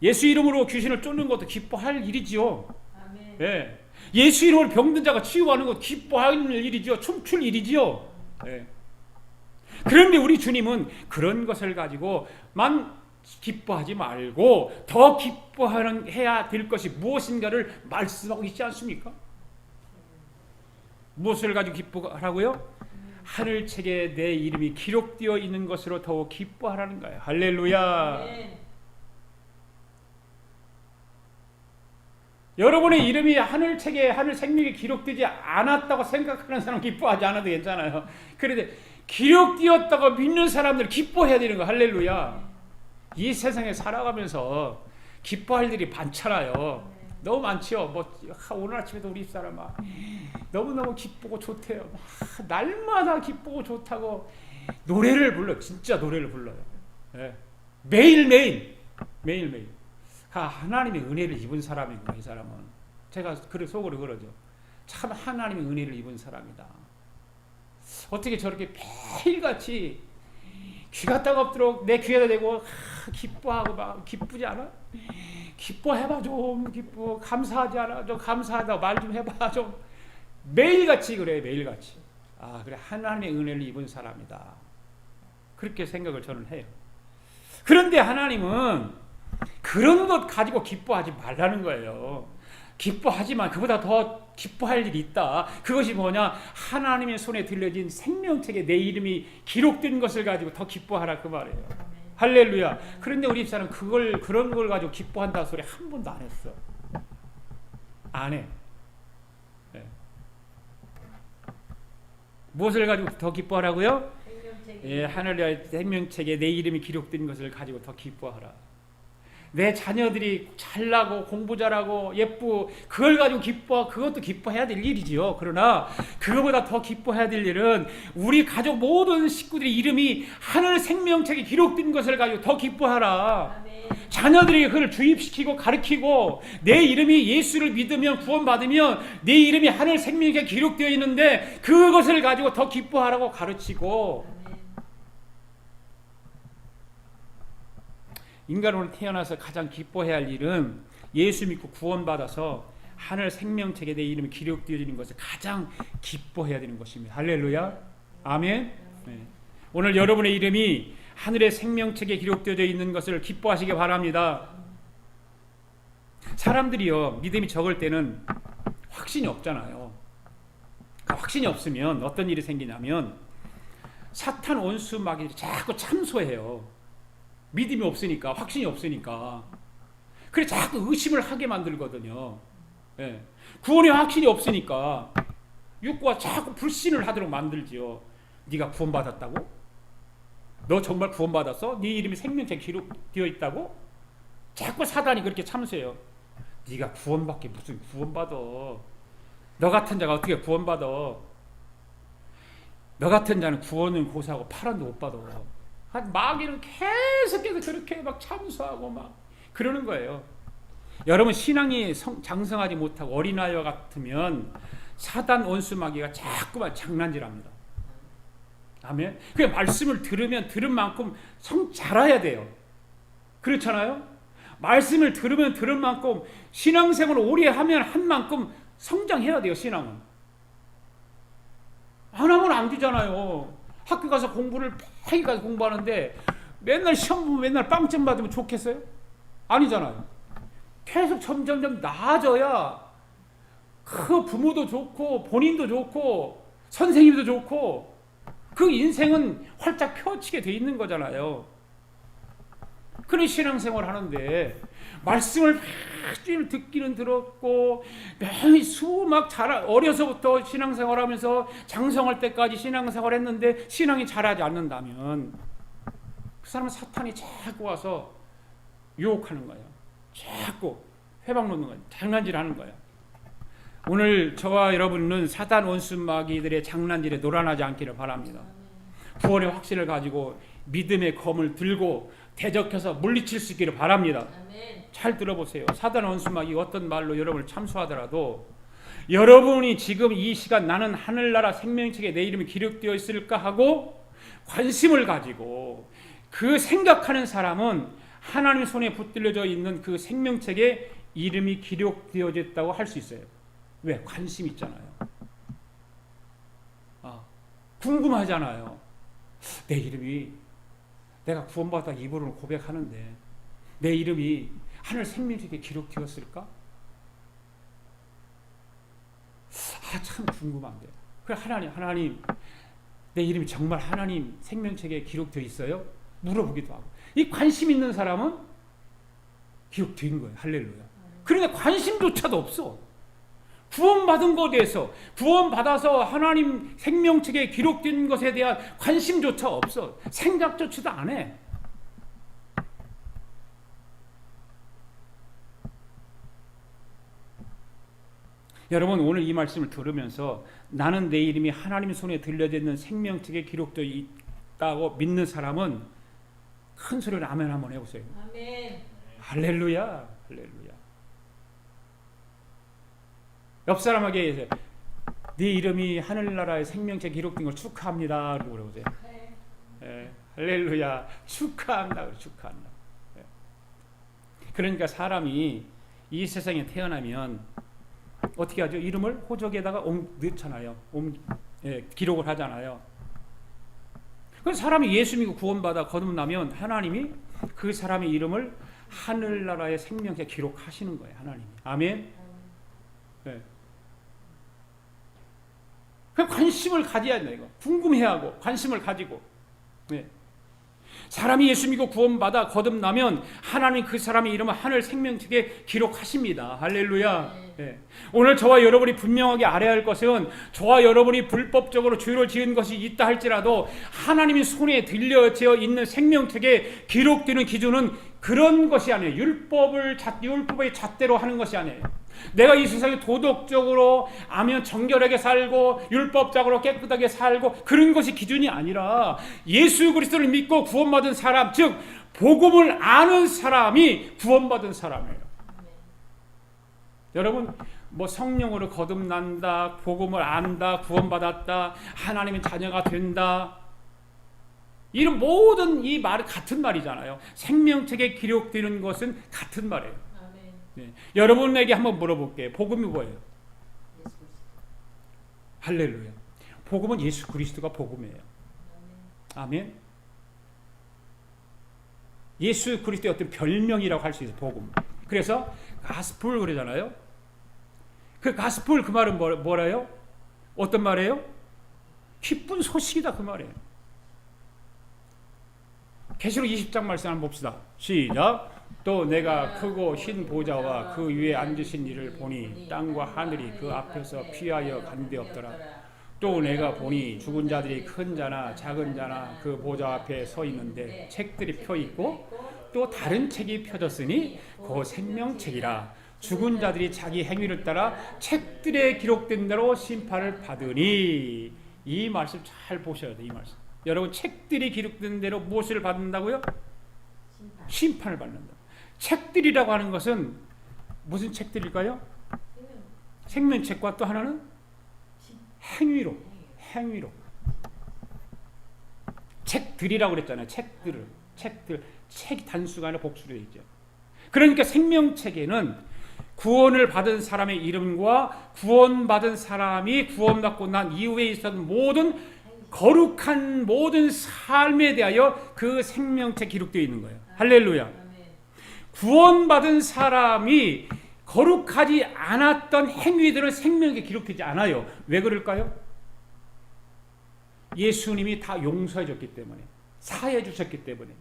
예수 이름으로 귀신을 쫓는 것도 기뻐할 일이지요. 예. 예수 이름으로 병든 자가 치유하는 것도 기뻐할 일이지요. 춤출 일이지요. 예. 그런데 우리 주님은 그런 것을 가지고만 기뻐하지 말고 더 기뻐해야 될 것이 무엇인가를 말씀하고 있지 않습니까? 무엇을 가지고 기뻐하라고요? 하늘책에 내 이름이 기록되어 있는 것으로 더욱 기뻐하라는 거예요. 할렐루야. 여러분의 이름이 하늘책에 하늘 생명에 기록되지 않았다고 생각하는 사람 기뻐하지 않아도 괜찮아요. 그런데 기록되었다고 믿는 사람들 기뻐해야 되는 거. 할렐루야. 이 세상에 살아가면서 기뻐할 일이 많잖아요. 너무 많지요. 오늘 아침에도 우리 집사람 너무너무 기쁘고 좋대요. 날마다 기쁘고 좋다고 노래를 불러. 진짜 노래를 불러요. 네. 매일매일 하나님의 은혜를 입은 사람이구나. 이 사람은 제가 속으로 그러죠. 참 하나님의 은혜를 입은 사람이다. 어떻게 저렇게 매일같이 귀가 따갑도록 내 귀에다 대고 기뻐하고 막 기쁘지 않아? 기뻐해봐 좀. 감사하지 않아? 좀 감사하다 말 좀 해봐 좀. 매일같이 그래. 매일같이. 그래 하나님의 은혜를 입은 사람이다. 그렇게 생각을 저는 해요. 그런데 하나님은 그런 것 가지고 기뻐하지 말라는 거예요. 기뻐하지만 그보다 더 기뻐할 일이 있다. 그것이 뭐냐? 하나님의 손에 들려진 생명책에 내 이름이 기록된 것을 가지고 더 기뻐하라 그 말이에요. 할렐루야. 그런데 우리 집사는 그런 걸 가지고 기뻐한다 소리 한 번도 안 했어. 안 해. 네. 무엇을 가지고 더 기뻐하라고요? 하늘의 생명책에 내 이름이 기록된 것을 가지고 더 기뻐하라. 내 자녀들이 잘나고 공부 잘하고 예쁘고 그걸 가지고 그것도 기뻐해야 될 일이지요. 그러나 그거보다 더 기뻐해야 될 일은 우리 가족 모든 식구들의 이름이 하늘 생명책에 기록된 것을 가지고 더 기뻐하라. 아멘. 자녀들이 그걸 주입시키고 가르치고 내 이름이 예수를 믿으면 구원받으면 내 이름이 하늘 생명책에 기록되어 있는데 그것을 가지고 더 기뻐하라고 가르치고. 인간으로 태어나서 가장 기뻐해야 할 일은 예수 믿고 구원받아서 하늘 생명책에 내 이름이 기록되어지는 것을 가장 기뻐해야 되는 것입니다. 할렐루야. 아멘. 네. 오늘 여러분의 이름이 하늘의 생명책에 기록되어져 있는 것을 기뻐하시기 바랍니다. 사람들이요 믿음이 적을 때는 확신이 없잖아요. 확신이 없으면 어떤 일이 생기냐면 사탄 원수 마귀들이 자꾸 참소해요. 믿음이 없으니까, 확신이 없으니까. 그래 자꾸 의심을 하게 만들거든요. 예. 구원의 확신이 없으니까 육구가 자꾸 불신을 하도록 만들지요. 네가 구원받았다고? 너 정말 구원받았어? 네 이름이 생명책에 기록되어 있다고? 자꾸 사단이 그렇게 참수해요. 네가 구원받게 무슨 구원받아? 너 같은 자가 어떻게 구원받아? 너 같은 자는 구원은 고사하고 파란도 못 받아. 마귀는 계속해서 그렇게 막 참수하고 막 그러는 거예요. 여러분 신앙이 장성하지 못하고 어린아이와 같으면 사단 원수 마귀가 자꾸만 장난질합니다. 아멘. 그 말씀을 들은 만큼 자라야 돼요. 그렇잖아요. 말씀을 들은 만큼 신앙생활을 오래 하면 한 만큼 성장해야 돼요. 신앙은. 안 하면 안 되잖아요. 학교 가서 공부를 팽이 가서 공부하는데 맨날 시험 보면 맨날 빵점 받으면 좋겠어요? 아니잖아요. 계속 점점점 나아져야 그 부모도 좋고 본인도 좋고 선생님도 좋고 그 인생은 활짝 펴지게 돼 있는 거잖아요. 그런 신앙생활 하는데 말씀을 매일 듣기는 들었고 매일 수막 어려서부터 신앙생활하면서 장성할 때까지 신앙생활 했는데 신앙이 자라지 않는다면 그 사람은 사탄이 자꾸 와서 유혹하는 거예요. 자꾸 회방 놓는 거예요. 장난질하는 거예요. 오늘 저와 여러분은 사단 원수마귀들의 장난질에 놀아나지 않기를 바랍니다. 구원의 확신을 가지고 믿음의 검을 들고 대적해서 물리칠 수 있기를 바랍니다. 잘 들어보세요. 사단 원수마귀가 어떤 말로 여러분을 참수하더라도 여러분이 지금 이 시간 나는 하늘나라 생명책에 내 이름이 기록되어 있을까 하고 관심을 가지고 그 생각하는 사람은 하나님 손에 붙들려져 있는 그 생명책에 이름이 기록되어졌다고 할 수 있어요. 왜? 관심 있잖아요. 궁금하잖아요. 내 이름이 내가 구원받아 입으로 고백하는데 내 이름이 하늘 생명책에 기록되었을까? 참 궁금한데. 그래 하나님 내 이름이 정말 하나님 생명책에 기록되어 있어요? 물어보기도 하고. 이 관심 있는 사람은 기록된 거예요. 할렐루야. 그러니까 관심조차도 없어. 구원받은 것에 대해서 구원받아서 하나님 생명책에 기록된 것에 대한 관심조차 없어. 생각조차도 안 해. 여러분 오늘 이 말씀을 들으면서 나는 내 이름이 하나님 손에 들려져 있는 생명책에 기록되어 있다고 믿는 사람은 큰 소리로 아멘 한번 해보세요. 아멘. 할렐루야. 할렐루야. 옆 사람에게 얘기해요. 네 이름이 하늘나라의 생명책에 기록된 걸 축하합니다. 그러고 그러세요. 네. 예, 할렐루야. 축하한다. 축하한다. 예. 그러니까 사람이 이 세상에 태어나면 어떻게 하죠? 이름을 호적에다가 넣잖아요. 기록을 하잖아요. 그 사람이 예수 믿고 구원받아 거듭나면 하나님이 그 사람의 이름을 하늘나라의 생명책에 기록하시는 거예요. 하나님이. 아멘. 네. 그 관심을 가져야 된다 이거. 궁금해하고 관심을 가지고. 네. 사람이 예수 믿고 구원받아 거듭나면 하나님 그 사람의 이름을 하늘 생명책에 기록하십니다. 할렐루야. 네. 오늘 저와 여러분이 분명하게 알아야 할 것은 저와 여러분이 불법적으로 죄를 지은 것이 있다 할지라도 하나님의 손에 들려져 있는 생명책에 기록되는 기준은 그런 것이 아니에요. 율법의 잣대로 하는 것이 아니에요. 내가 이 세상에 도덕적으로 아면 정결하게 살고 율법적으로 깨끗하게 살고 그런 것이 기준이 아니라 예수 그리스도를 믿고 구원받은 사람, 즉 복음을 아는 사람이 구원받은 사람이에요. 여러분 뭐 성령으로 거듭난다, 복음을 안다, 구원받았다, 하나님의 자녀가 된다, 이런 모든 이 말이 같은 말이잖아요. 생명책에 기록되는 것은 같은 말이에요. 네. 여러분에게 한번 물어볼게요. 복음이 뭐예요? 할렐루야. 복음은 예수 그리스도가 복음이에요. 아멘. 예수 그리스도의 어떤 별명이라고 할 수 있어요. 복음. 그래서 가스풀 그러잖아요. 그 가스풀 그 말은 뭐래요? 어떤 말이에요? 기쁜 소식이다 그 말이에요. 계시록 20장 말씀 한번 봅시다. 시작. 또 내가 크고 흰 보좌와 그 위에 앉으신 이를 보니 땅과 하늘이 그 앞에서 피하여 간데 없더라. 또 내가 보니 죽은 자들이 큰 자나 작은 자나 그 보좌 앞에 서 있는데 책들이 펴 있고 또 다른 책이 펴졌으니 그 생명책이라. 죽은 자들이 자기 행위를 따라 책들에 기록된 대로 심판을 받으니. 이 말씀 잘 보셔야 돼요. 이 말씀. 여러분 책들이 기록된 대로 무엇을 받는다고요? 심판을 받는다. 책들이라고 하는 것은 무슨 책들일까요? 생명책과 또 하나는 행위로. 책들이라고 그랬잖아요. 책이 단수가 아니라 복수로 되어 있죠. 그러니까 생명책에는 구원을 받은 사람의 이름과 구원받은 사람이 구원받고 난 이후에 있었던 모든 거룩한 모든 삶에 대하여 그 생명체 기록되어 있는 거예요. 할렐루야. 구원받은 사람이 거룩하지 않았던 행위들은 생명에 기록되지 않아요. 왜 그럴까요? 예수님이 다 용서해 줬기 때문에, 사해 주셨기 때문에.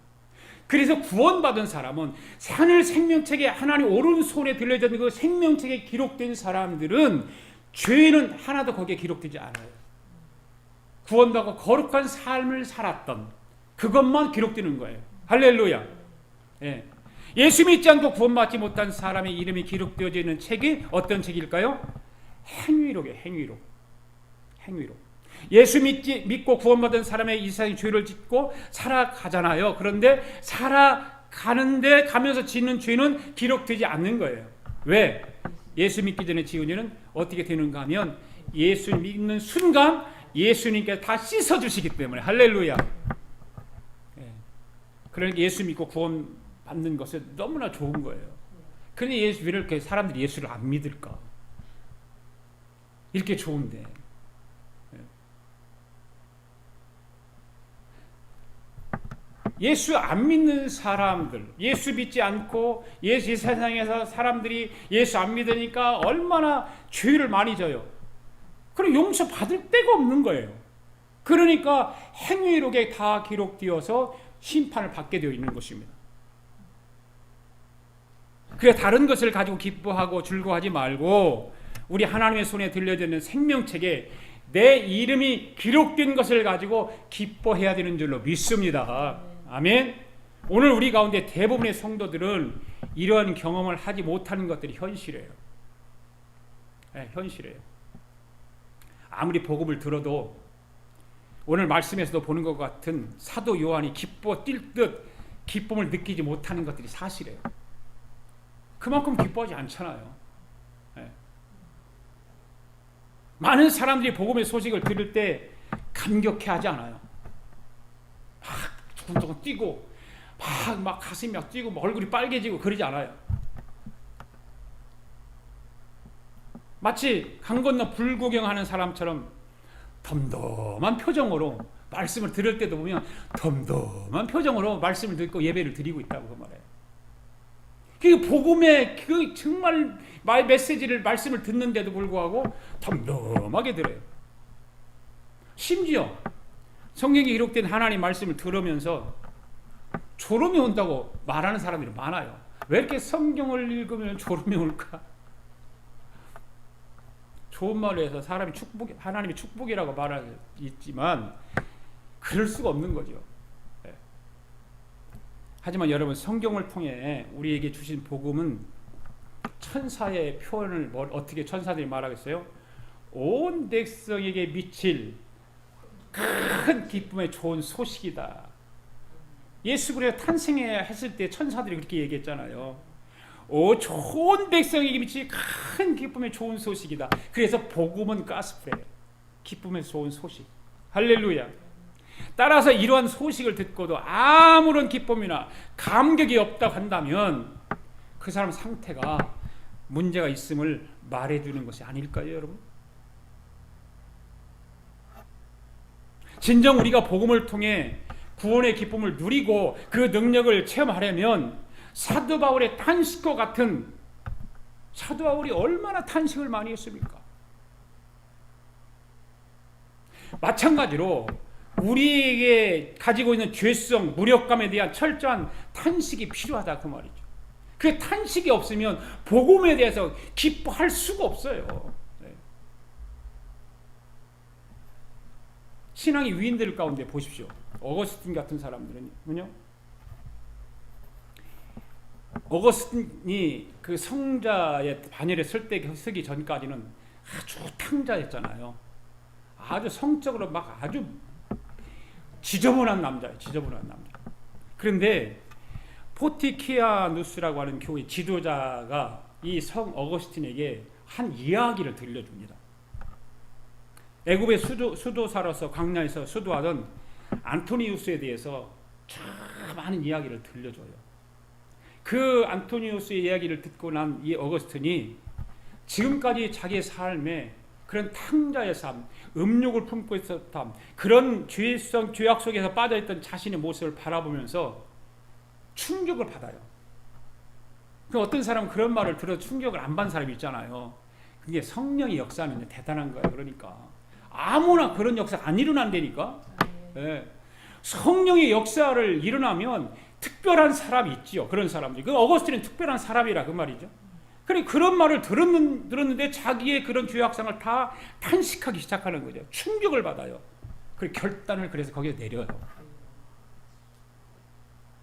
그래서 구원받은 사람은 하늘 생명책에 하나님 오른손에 들려진 그 생명책에 기록된 사람들은 죄는 하나도 거기에 기록되지 않아요. 구원받고 거룩한 삶을 살았던 그것만 기록되는 거예요. 할렐루야. 예. 예수 믿지 않고 구원받지 못한 사람의 이름이 기록되어져 있는 책이 어떤 책일까요? 행위록이에요. 행위록. 행위록. 예수 믿고 구원받은 사람의 이 세상에 죄를 짓고 살아가잖아요. 그런데 살아가는데 가면서 짓는 죄는 기록되지 않는 거예요. 왜? 예수 믿기 전에 지은 죄는 어떻게 되는가 하면 예수 믿는 순간 예수님께 다 씻어주시기 때문에. 할렐루야. 그러니까 예수 믿고 구원받는 것은 너무나 좋은 거예요. 그런데 왜 이렇게 사람들이 예수를 안 믿을까? 이렇게 좋은데. 예수 안 믿는 사람들, 예수 믿지 않고 이 세상에서 사람들이 예수 안 믿으니까 얼마나 죄를 많이 져요. 그럼 용서 받을 데가 없는 거예요. 그러니까 행위록에 다 기록되어서 심판을 받게 되어 있는 것입니다. 그래 다른 것을 가지고 기뻐하고 즐거워하지 말고 우리 하나님의 손에 들려지는 생명책에 내 이름이 기록된 것을 가지고 기뻐해야 되는 줄로 믿습니다. 아멘. 오늘 우리 가운데 대부분의 성도들은 이러한 경험을 하지 못하는 것들이 현실이에요. 네, 현실이에요. 아무리 복음을 들어도 오늘 말씀에서도 보는 것 같은 사도 요한이 기뻐 뛸 듯 기쁨을 느끼지 못하는 것들이 사실이에요. 그만큼 기뻐하지 않잖아요. 네. 많은 사람들이 복음의 소식을 들을 때 감격해하지 않아요. 두근두근 뛰고 막 가슴이 막 뛰고 막 얼굴이 빨개지고 그러지 않아요. 마치 강 건너 불구경하는 사람처럼 덤덤한 표정으로 말씀을 들을 때도 보면 덤덤한 표정으로 말씀을 듣고 예배를 드리고 있다고 그 말해요. 그 복음의 그 정말 메시지를 말씀을 듣는데도 불구하고 덤덤하게 들어요. 심지어 성경에 기록된 하나님 말씀을 들으면서 졸음이 온다고 말하는 사람들이 많아요. 왜 이렇게 성경을 읽으면 졸음이 올까? 좋은 말로 해서 사람이 하나님이 축복이라고 말하지만 그럴 수가 없는 거죠. 네. 하지만 여러분 성경을 통해 우리에게 주신 복음은 천사의 표현을 어떻게 천사들이 말하겠어요? 온 백성에게 미칠 큰 기쁨의 좋은 소식이다. 예수 그리스도 탄생했을 때 천사들이 그렇게 얘기했잖아요. 좋은 백성에게 미칠 큰 기쁨의 좋은 소식이다. 그래서 복음은 가스프레예요. 기쁨의 좋은 소식. 할렐루야. 따라서 이러한 소식을 듣고도 아무런 기쁨이나 감격이 없다고 한다면 그 사람 상태가 문제가 있음을 말해주는 것이 아닐까요, 여러분? 진정 우리가 복음을 통해 구원의 기쁨을 누리고 그 능력을 체험하려면 사도 바울의 탄식과 같은, 사도 바울이 얼마나 탄식을 많이 했습니까? 마찬가지로 우리에게 가지고 있는 죄성, 무력감에 대한 철저한 탄식이 필요하다 그 말이죠. 그 탄식이 없으면 복음에 대해서 기뻐할 수가 없어요. 네. 신앙의 위인들 가운데 보십시오. 어거스틴 같은 사람들은요. 어거스틴이 그 성자의 반열에 서기 전까지는 아주 탕자였잖아요. 아주 성적으로 막 아주 지저분한 남자예요. 지저분한 남자. 그런데 포티키아누스라고 하는 교회 지도자가 이 성 어거스틴에게 한 이야기를 들려줍니다. 애굽의 수도사로서 광야에서 수도하던 안토니우스에 대해서 참 많은 이야기를 들려줘요. 그 안토니우스의 이야기를 듣고 난 이 어거스틴이 지금까지 자기의 삶에 그런 탕자의 삶, 음욕을 품고 있었던 그런 죄성, 죄악 속에서 빠져있던 자신의 모습을 바라보면서 충격을 받아요. 그 어떤 사람은 그런 말을 들어서 충격을 안 받는 사람이 있잖아요. 그게 성령의 역사는 대단한 거예요. 그러니까 아무나 그런 역사가 안 일어난다니까. 네. 성령의 역사를 일어나면 특별한 사람이 있지요. 그런 사람들이. 그 어거스틴은 특별한 사람이라 그 말이죠. 그런 말을 들었는데 자기의 그런 죄악상을 다 탄식하기 시작하는 거죠. 충격을 받아요. 그래서 결단을 그래서 거기에 내려요.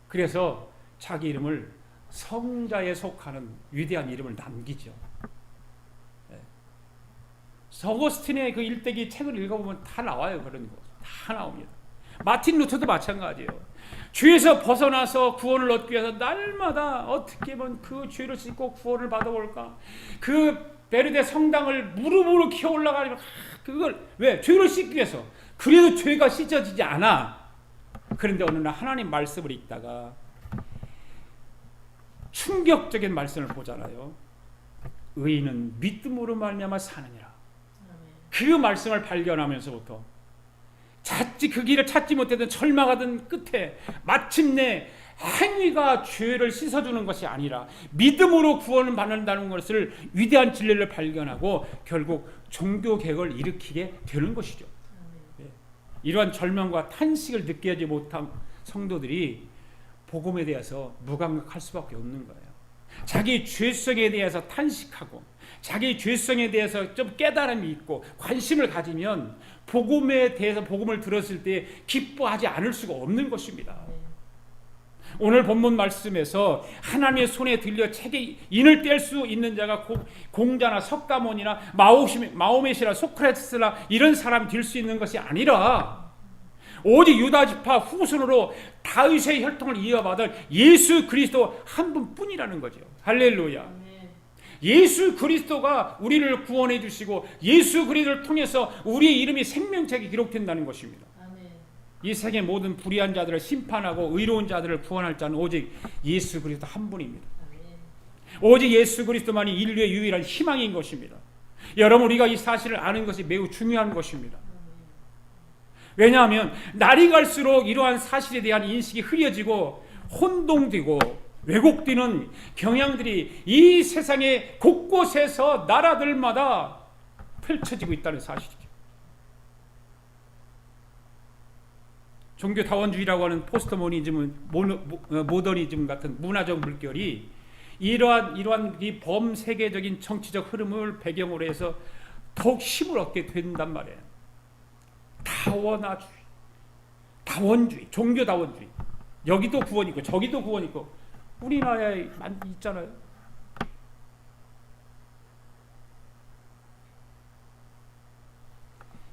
그래서 자기 이름을 성자에 속하는 위대한 이름을 남기죠. 네. 어거스틴의 그 일대기 책을 읽어보면 다 나와요. 그런 거. 다 나옵니다. 마틴 루터도 마찬가지예요. 죄에서 벗어나서 구원을 얻기 위해서 날마다 어떻게 하면 그 죄를 씻고 구원을 받아볼까? 그 베르데 성당을 무릎으로 기어 올라가면 그걸 왜? 죄를 씻기 위해서. 그래도 죄가 씻어지지 않아. 그런데 어느 날 하나님 말씀을 읽다가 충격적인 말씀을 보잖아요. 의인은 믿음으로 말미암아 사느니라. 그 말씀을 발견하면서부터 그 길을 찾지 못했던 절망하던 끝에 마침내 행위가 죄를 씻어주는 것이 아니라 믿음으로 구원을 받는다는 것을 위대한 진리를 발견하고 결국 종교개혁을 일으키게 되는 것이죠. 이러한 절망과 탄식을 느끼지 못한 성도들이 복음에 대해서 무감각할 수밖에 없는 거예요. 자기 죄성에 대해서 탄식하고 자기 죄성에 대해서 좀 깨달음이 있고 관심을 가지면 복음에 대해서 복음을 들었을 때 기뻐하지 않을 수가 없는 것입니다. 오늘 본문 말씀에서 하나님의 손에 들려 책에 인을 뗄 수 있는 자가 공자나 석가모니나 마호메시나 소크라테스나 이런 사람이 될 수 있는 것이 아니라 오직 유다지파 후손으로 다윗의 혈통을 이어받을 예수 그리스도 한 분뿐이라는 거죠. 할렐루야. 예수 그리스도가 우리를 구원해 주시고 예수 그리스도를 통해서 우리의 이름이 생명책에 기록된다는 것입니다. 이 세계 모든 불의한 자들을 심판하고 의로운 자들을 구원할 자는 오직 예수 그리스도 한 분입니다. 오직 예수 그리스도만이 인류의 유일한 희망인 것입니다. 여러분, 우리가 이 사실을 아는 것이 매우 중요한 것입니다. 왜냐하면 날이 갈수록 이러한 사실에 대한 인식이 흐려지고 혼동되고 왜곡되는 경향들이 이 세상의 곳곳에서 나라들마다 펼쳐지고 있다는 사실이죠. 종교다원주의라고 하는 포스트모더니즘, 모더니즘 같은 문화적 물결이 이러한 이 범세계적인 정치적 흐름을 배경으로 해서 더욱 힘을 얻게 된단 말이에요. 다원주의, 종교다원주의. 여기도 구원 있고 저기도 구원 있고 우리나라에 있잖아요.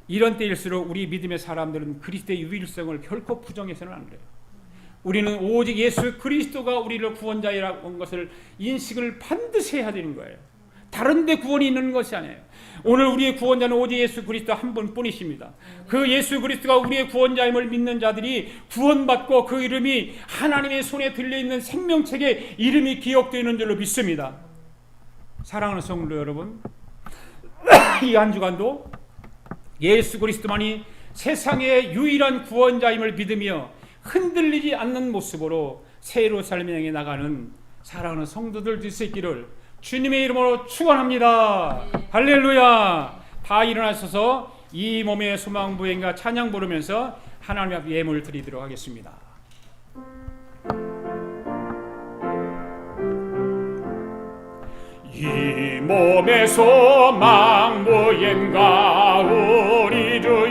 이런 때일수록 우리 믿음의 사람들은 그리스도의 유일성을 결코 부정해서는 안 돼요. 우리는 오직 예수 그리스도가 우리를 구원자라고 한 것을 인식을 반드시 해야 되는 거예요. 다른 데 구원이 있는 것이 아니에요. 오늘 우리의 구원자는 오직 예수 그리스도 한 분뿐이십니다. 그 예수 그리스도가 우리의 구원자임을 믿는 자들이 구원받고 그 이름이 하나님의 손에 들려있는 생명책에 이름이 기억되는 줄로 믿습니다. 사랑하는 성도 여러분, 이 한 주간도 예수 그리스도만이 세상의 유일한 구원자임을 믿으며 흔들리지 않는 모습으로 새로 삶을 향해 나가는 사랑하는 성도들 될 수 있기를 주님의 이름으로 축원합니다. 할렐루야. 다 일어나셔서 이 몸의 소망 부행과 찬양 부르면서 하나님 앞에 예물 드리도록 하겠습니다. 이 몸의 소망 부행과 우리 주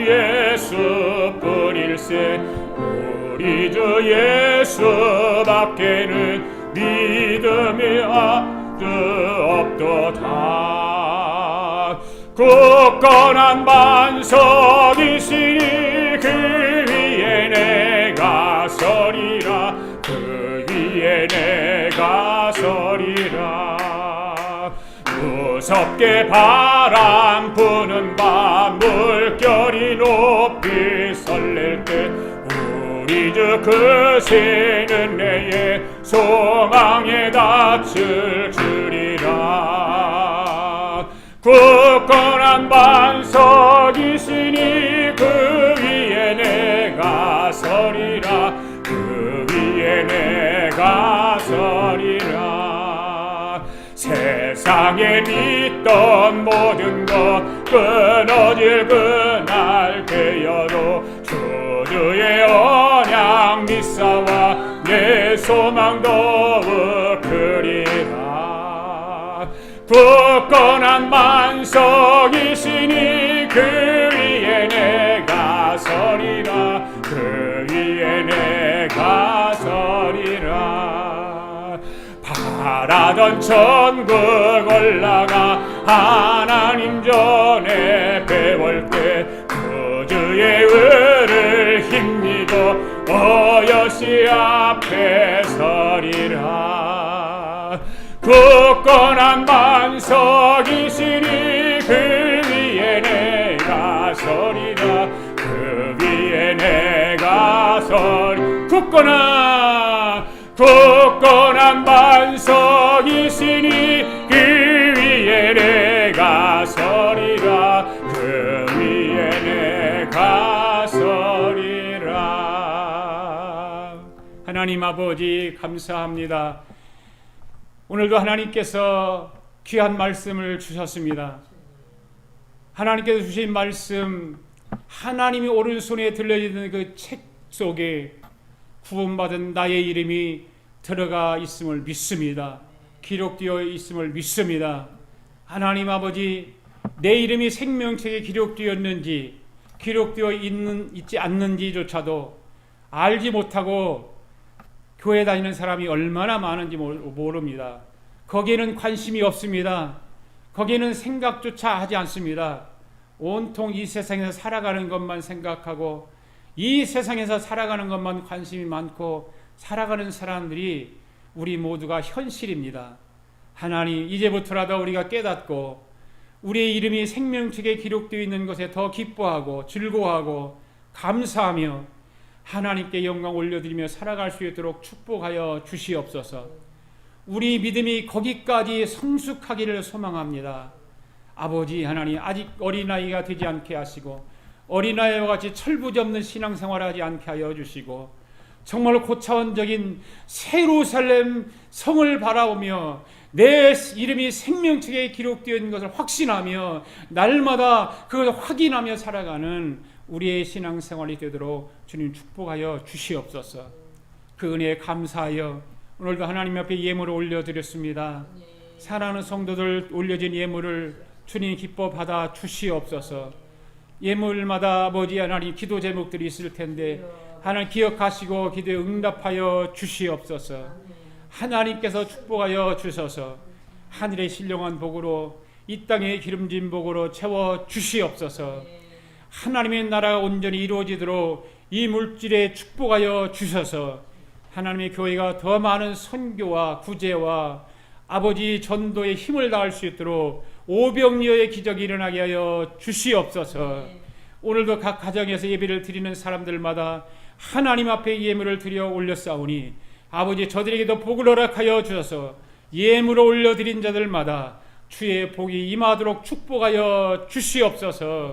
예수뿐일세. 우리 주 예수밖에는 믿음이 없도다. 굳건한 반석이시니 그 위에 내가 서리라. 그 위에 내가 서리라. 무섭게 바람 부는 밤 물결이 높이 설렐 때 우리 주 그 새는 내에 소망에 닻을 주리라. 굳건한 반석이시니 그 위에 내가 서리라. 그 위에 내가 서리라. 세상에 믿던 모든 것 끊어질 그날 되어도 주의 언약 믿사와 내 소망 더욱 크리라. 굳건한 반석이시니 그 위에 내가 서리라. 그 위에 내가 서리라. 바라던 천국 올라가 하나님 전에 배울 때 구주의 의를 힘입어 어여시 앞에 서리라. 굳건한 반석이시니 그 위에 내가 서리라. 그 위에 내가 서리라. 굳건한 반석이시니 그 위에 내가 서리라. 그 위에 내가 서리라. 하나님 아버지 감사합니다. 오늘도 하나님께서 귀한 말씀을 주셨습니다. 하나님께서 주신 말씀, 하나님이 오른손에 들려지는 그 책 속에 구원받은 나의 이름이 들어가 있음을 믿습니다. 기록되어 있음을 믿습니다. 하나님 아버지, 내 이름이 생명책에 기록되었는지 기록되어 있지 않는지조차도 알지 못하고 교회 다니는 사람이 얼마나 많은지 모릅니다. 거기에는 관심이 없습니다. 거기에는 생각조차 하지 않습니다. 온통 이 세상에서 살아가는 것만 생각하고 이 세상에서 살아가는 것만 관심이 많고 살아가는 사람들이 우리 모두가 현실입니다. 하나님, 이제부터라도 우리가 깨닫고 우리의 이름이 생명책에 기록되어 있는 것에 더 기뻐하고 즐거워하고 감사하며 하나님께 영광 올려드리며 살아갈 수 있도록 축복하여 주시옵소서. 우리 믿음이 거기까지 성숙하기를 소망합니다. 아버지 하나님, 아직 어린아이가 되지 않게 하시고 어린아이와 같이 철부지없는 신앙생활을 하지 않게 하여 주시고 정말 고차원적인 예루살렘 성을 바라보며 내 이름이 생명책에 기록되어 있는 것을 확신하며 날마다 그것을 확인하며 살아가는 우리의 신앙생활이 되도록 주님 축복하여 주시옵소서. 그 은혜에 감사하여 오늘도 하나님 앞에 예물을 올려드렸습니다. 사랑하는 성도들 올려진 예물을 주님 기뻐 받아 주시옵소서. 예물마다 아버지 하나님 기도 제목들이 있을 텐데 하나님 기억하시고 기도에 응답하여 주시옵소서. 하나님께서 축복하여 주셔서 하늘의 신령한 복으로 이 땅의 기름진 복으로 채워 주시옵소서. 하나님의 나라가 온전히 이루어지도록 이 물질에 축복하여 주셔서 하나님의 교회가 더 많은 선교와 구제와 아버지 전도에 힘을 다할 수 있도록 오병이어의 기적이 일어나게 하여 주시옵소서. 오늘도 각 가정에서 예배를 드리는 사람들마다 하나님 앞에 예물을 드려 올렸사오니 아버지 저들에게도 복을 허락하여 주셔서 예물을 올려드린 자들마다 주의 복이 임하도록 축복하여 주시옵소서.